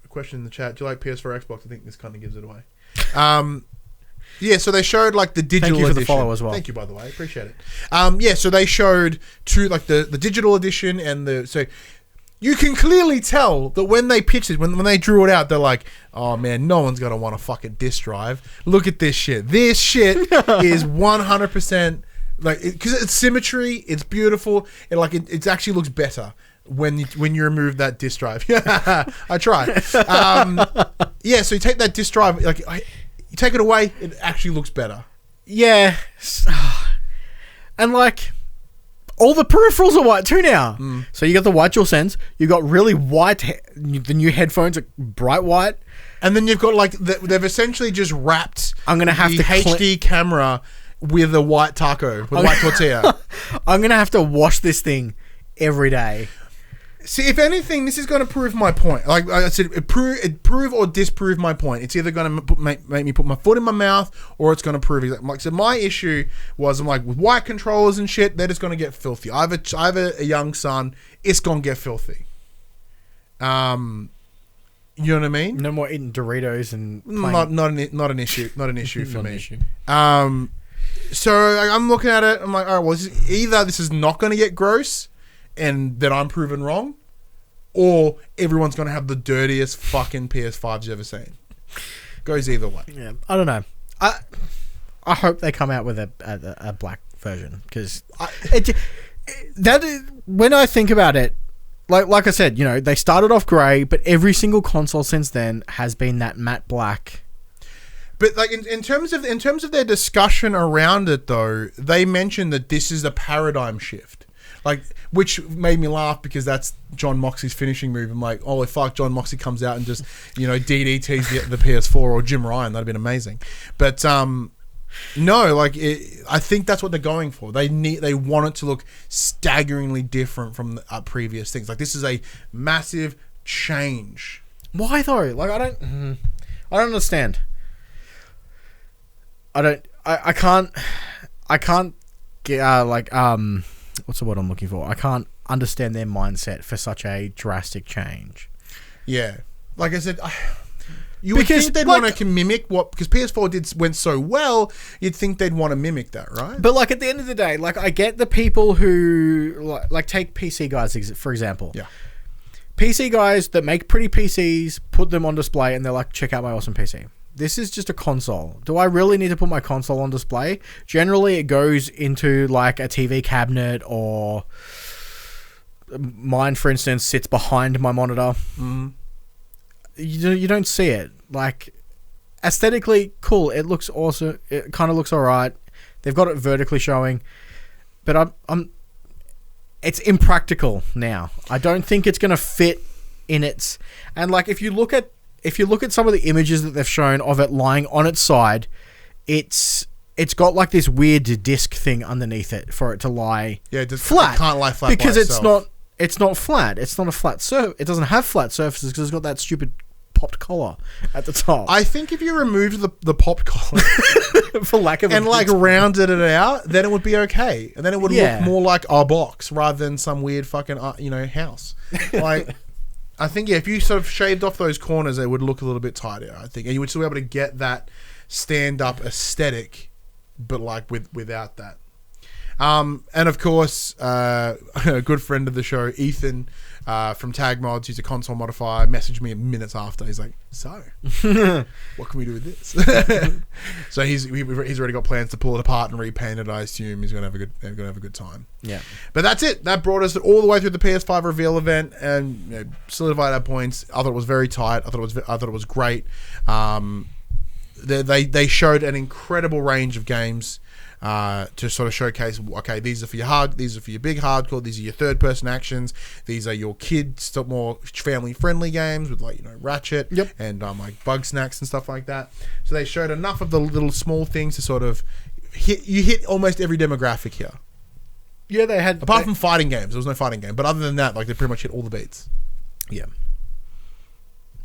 question in the chat. Do you like PS4 Xbox? I think this kind of gives it away. Yeah, so they showed like the digital edition. Thank you for the follow as well. Thank you, by the way. Appreciate it. Yeah, so they showed the digital edition and so you can clearly tell that when they pitched it, when they drew it out, they're like, oh man, no one's going to want a fucking disc drive. Look at this shit. This shit is 100%, like, because it's symmetry, it's beautiful, and like it actually looks better when you remove that disc drive. I try. Yeah, so you take that disc drive, like, you take it away, it actually looks better. Yeah. And like... all the peripherals are white too now. So you got the white DualSense. You got really white. The new headphones are bright white, and then you've got like they've essentially just wrapped. I'm gonna have the HD camera with a white taco, with a white tortilla. I'm gonna have to wash this thing every day. See, if anything, this is going to prove my point. Like I said, prove or disprove my point. It's either going to make me put my foot in my mouth, or it's going to prove. Like, so my issue was, I'm like, with white controllers and shit, they're just going to get filthy. I have a young son. It's going to get filthy. You know what I mean? No more eating Doritos and not an issue. Not an issue for me. So I'm looking at it. I'm like, all right, well, either this is not going to get gross, and then I'm proven wrong, or everyone's going to have the dirtiest fucking PS5s you've ever seen. Goes either way. Yeah, I don't know. I hope they come out with a black version, because when I think about it, like I said, you know, they started off grey, but every single console since then has been that matte black. But like in terms of their discussion around it, though, they mentioned that this is a paradigm shift. Like, which made me laugh because that's John Moxley's finishing move. I'm like, oh fuck, John Moxley comes out and just, you know, DDTs the PS4 or Jim Ryan. That'd have been amazing. But no, like I think that's what they're going for. They want it to look staggeringly different from the previous things. Like, this is a massive change. Why though? Like, I don't understand. I can't get what's the word I'm looking for? I can't understand their mindset for such a drastic change. Yeah, like I said, you would think they'd want to mimic what, because PS4 went so well. You'd think they'd want to mimic that, right? But like at the end of the day, like I get the people who like take PC guys for example. Yeah. PC guys that make pretty PCs, put them on display, and they're like, check out my awesome PC. This is just a console. Do I really need to put my console on display? Generally, it goes into like a TV cabinet, or mine, for instance, sits behind my monitor. You don't see it. Like, aesthetically, cool. It looks awesome. It kind of looks alright. They've got it vertically showing. But it's impractical now. I don't think it's going to fit in its... And like, if you look at some of the images that they've shown of it lying on its side, it's got like this weird disc thing underneath it for it to lie flat. It can't lie flat because by it's itself. not flat. It's not a flat surface. It doesn't have flat surfaces because it's got that stupid popped collar at the top. I think if you removed the popped collar for lack of and like rounded it out, then it would be okay, and then it would Yeah. look more like a box rather than some weird fucking house. Like, I think if you sort of shaved off those corners, it would look a little bit tighter. I think, and you would still be able to get that stand-up aesthetic, but like without that. And of course, a good friend of the show, Ethan, from Tag Mods, he's a console modifier, messaged me minutes after. He's like, so, what can we do with this? So he's already got plans to pull it apart and repaint it. I assume he's gonna have a good time. Yeah. But that's it. That brought us all the way through the PS5 reveal event, and solidified our points. I thought it was very tight. I thought it was great. They showed an incredible range of games. To sort of showcase, okay, these are for your big hardcore, these are your third-person actions, these are your kids, more family-friendly games with like Ratchet and like Bugsnax and stuff like that. So they showed enough of the little small things to sort of hit almost every demographic here. Yeah, they had apart from fighting games, there was no fighting game, but other than that, like they pretty much hit all the beats. Yeah.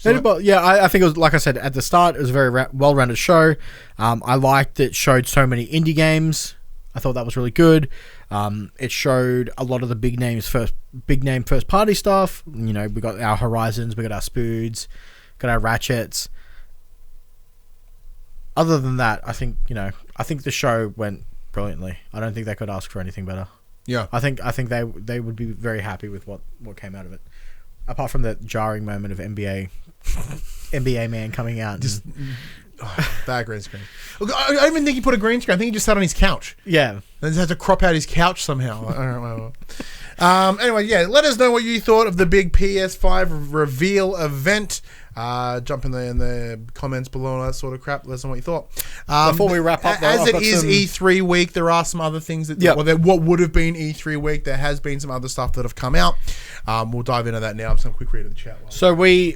So, I think it was, like I said at the start, it was a very well-rounded show. I liked that it showed so many indie games. I thought that was really good. It showed a lot of the big name first-party stuff. We got our Horizons, we got our Spoods, got our Ratchets. Other than that, I think the show went brilliantly. I don't think they could ask for anything better. Yeah, I think they would be very happy with what came out of it. Apart from that jarring moment of NBA man coming out. Just that green screen. Look, I don't even think he put a green screen. I think he just sat on his couch. Yeah. And just had to crop out his couch somehow. I don't know. Anyway, yeah, let us know what you thought of the big PS5 reveal event. Jump in the comments below and all that sort of crap. Let us know what you thought. Before we wrap up, though, as it is E3 week, there are some other things that what would have been E3 week. There has been some other stuff that have come out. We'll dive into that now. Some quick read of the chat. So we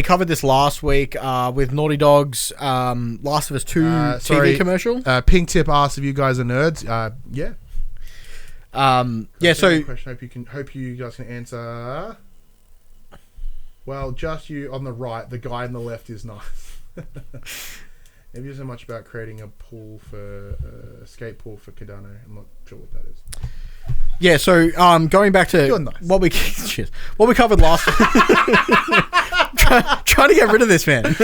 covered this last week with Naughty Dog's Last of Us 2 TV commercial. Pink Tip asked if you guys are nerds. Yeah. So question. Hope you guys can answer. Well, just you on the right. The guy on the left is nice. Maybe you so much about creating a pool for a skate pool for Cardano. I'm not sure what that is. Yeah, so going back to nice. what we covered last trying to get rid of this man.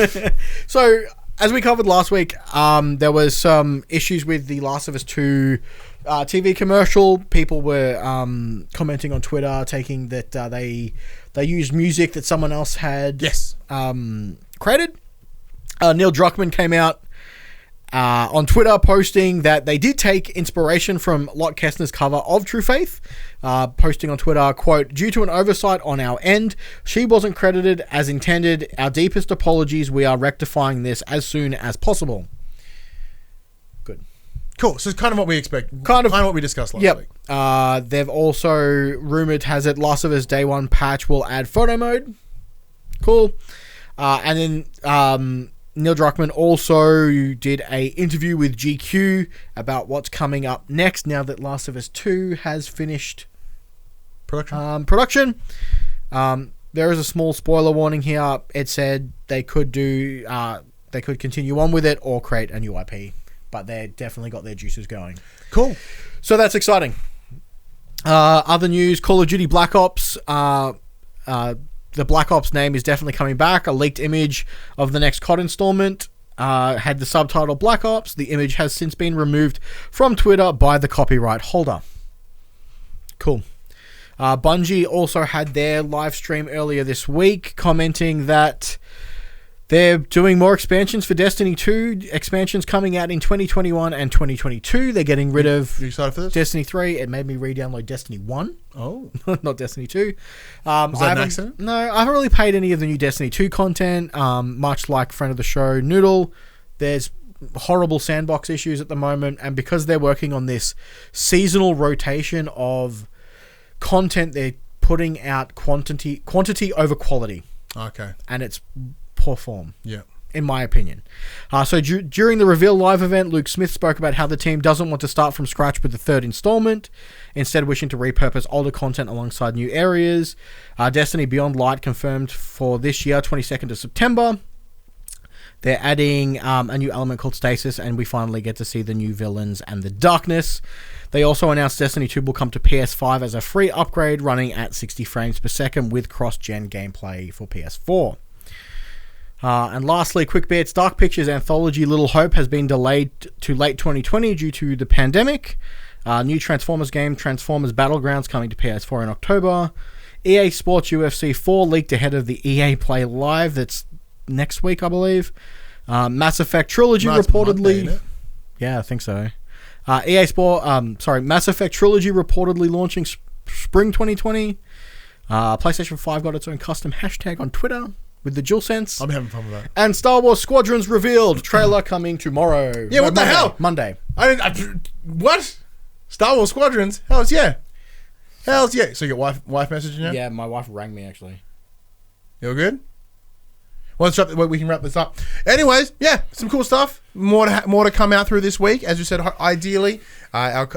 So as we covered last week, there was some issues with the Last of Us 2 TV commercial. People were commenting on Twitter, taking that they used music that someone else had created. Neil Druckmann came out on Twitter posting that they did take inspiration from Lot Kestner's cover of True Faith, posting on Twitter, quote, "Due to an oversight on our end, she wasn't credited as intended. Our deepest apologies. We are rectifying this as soon as possible." Good. Cool. So it's kind of what we expect. Kind of what we discussed last week. They've also rumored has it Last of Us Day 1 patch will add photo mode. Cool. And then Neil Druckmann also did a interview with GQ about what's coming up next now that Last of Us 2 has finished production. There is a small spoiler warning here. It said they could continue on with it or create a new IP but they definitely got their juices going. Cool. So that's exciting. Other news, Call of Duty Black Ops. The Black Ops name is definitely coming back. A leaked image of the next COD installment had the subtitle Black Ops. The image has since been removed from Twitter by the copyright holder. Cool. Bungie also had their live stream earlier this week, commenting that they're doing more expansions for Destiny 2. Expansions coming out in 2021 and 2022. They're getting rid of You excited for this? Destiny 3. It made me re-download Destiny 1. Oh. Not Destiny 2. Was that an accident? No, I haven't really paid any of the new Destiny 2 content. Much like friend of the show, Noodle, there's horrible sandbox issues at the moment. And because they're working on this seasonal rotation of content, they're putting out quantity over quality. Okay. And it's poor form. Yeah. In my opinion. So during the Reveal Live event, Luke Smith spoke about how the team doesn't want to start from scratch with the third installment, instead wishing to repurpose older content alongside new areas. Destiny Beyond Light confirmed for this year, 22nd of September. They're adding a new element called Stasis, and we finally get to see the new villains and the darkness. They also announced Destiny 2 will come to PS5 as a free upgrade running at 60 frames per second with cross-gen gameplay for PS4. And lastly, QUICKBITS Dark Pictures Anthology Little Hope has been delayed to late 2020 due to the pandemic. New Transformers game, Transformers Battlegrounds, coming to PS4 in October. EA Sports UFC 4 leaked ahead of the EA Play Live. That's next week, I believe. Mass Effect Trilogy reportedly... Monday, yeah, I think so. Mass Effect Trilogy reportedly launching spring 2020. PlayStation 5 got its own custom hashtag on Twitter with the DualSense. I'm having fun with that. And Star Wars Squadrons revealed. Trailer coming tomorrow. Yeah, what the hell? Monday. What? Star Wars Squadrons? Hells yeah. Hells yeah. So your wife messaging you? Yeah, my wife rang me, actually. You good? Well, we can wrap this up. Anyways, yeah, some cool stuff. More to come out through this week. As you said, ideally, our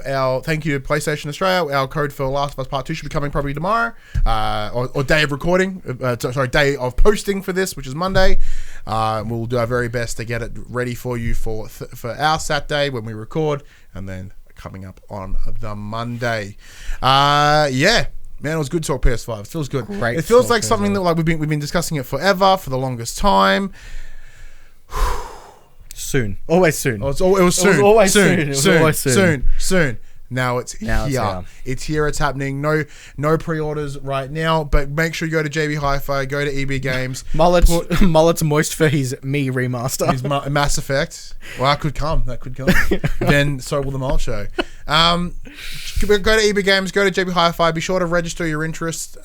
thank you to PlayStation Australia. Our code for Last of Us Part 2 should be coming probably tomorrow, or day of recording. Day of posting for this, which is Monday. We'll do our very best to get it ready for you for our Saturday when we record, and then coming up on the Monday. Yeah. Man, it was good to talk PS5. It feels good. Great. It feels like something that we've been discussing it forever, for the longest time. Soon. Always soon. Oh, it was soon. It was always soon. It was always soon. Soon. Now it's here. It's here. It's happening. No pre-orders right now, but make sure you go to JB Hi-Fi, go to EB Games. Mullet's moist for his Me remaster. His Mass Effect. Well, that could come. Then so will the Mullet Show. Go to EB Games, go to JB Hi-Fi. Be sure to register your interest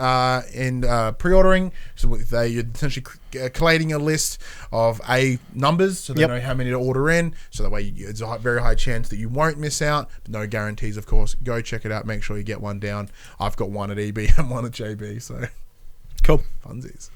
in pre-ordering. So you're essentially collating a list of numbers, so they know how many to order in. So that way, it's a very high chance that you won't miss out. But no guarantees, of course. Go check it out. Make sure you get one down. I've got one at EB and one at JB. So cool. Funsies.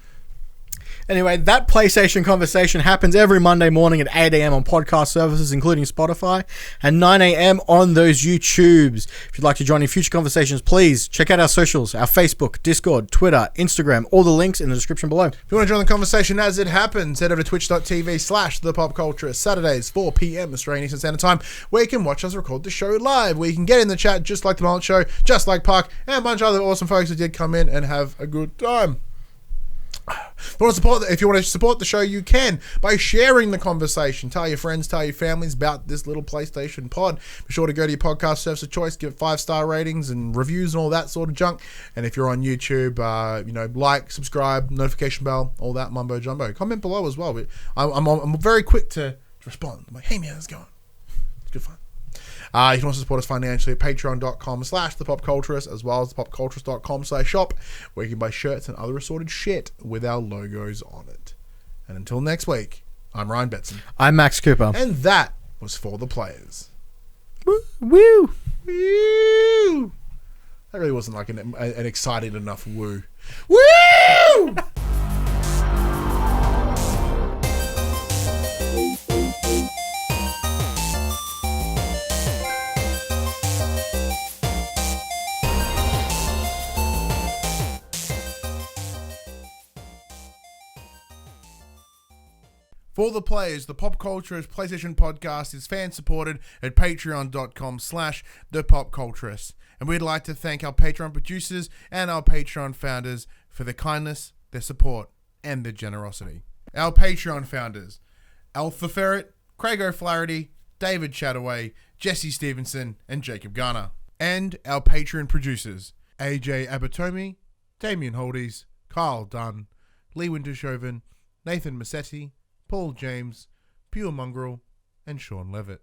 Anyway, that PlayStation conversation happens every Monday morning at 8 a.m. on podcast services, including Spotify, and 9 a.m. on those YouTubes. If you'd like to join in future conversations, please check out our socials, our Facebook, Discord, Twitter, Instagram, all the links in the description below. If you want to join the conversation as it happens, head over to twitch.tv/thepopculture, Saturdays, 4 p.m. Australian Eastern Standard Time, where you can watch us record the show live, where you can get in the chat just like the Mullet Show, just like Puck, and a bunch of other awesome folks who did come in and have a good time. If you want to support the show, you can by sharing the conversation. Tell your friends, tell your families about this little PlayStation pod. Be sure to go to your podcast service of choice, give it 5-star ratings and reviews and all that sort of junk. And if you're on YouTube, like, subscribe, notification bell, all that mumbo jumbo. Comment below as well. I'm very quick to respond. I'm like, hey man, how's it going? It's good fun. You can also support us financially at patreon.com/thepopculturist, as well as thepopculturist.com/shop, where you can buy shirts and other assorted shit with our logos on it. And until next week, I'm Ryan Betson. I'm Max Cooper. And that was For the Players. Woo! Woo! Woo! That really wasn't like an excited enough woo. Woo! For the players, the Pop Culturist PlayStation podcast is fan-supported at patreon.com/thepopculturist. And we'd like to thank our Patreon producers and our Patreon founders for their kindness, their support, and their generosity. Our Patreon founders: Alpha Ferret, Craig O'Flaherty, David Chataway, Jesse Stevenson, and Jacob Garner. And our Patreon producers: AJ Abatomi, Damien Holdies, Kyle Dunn, Lee Wintershoven, Nathan Massetti, Paul James, Pure Mongrel, and Sean Levitt.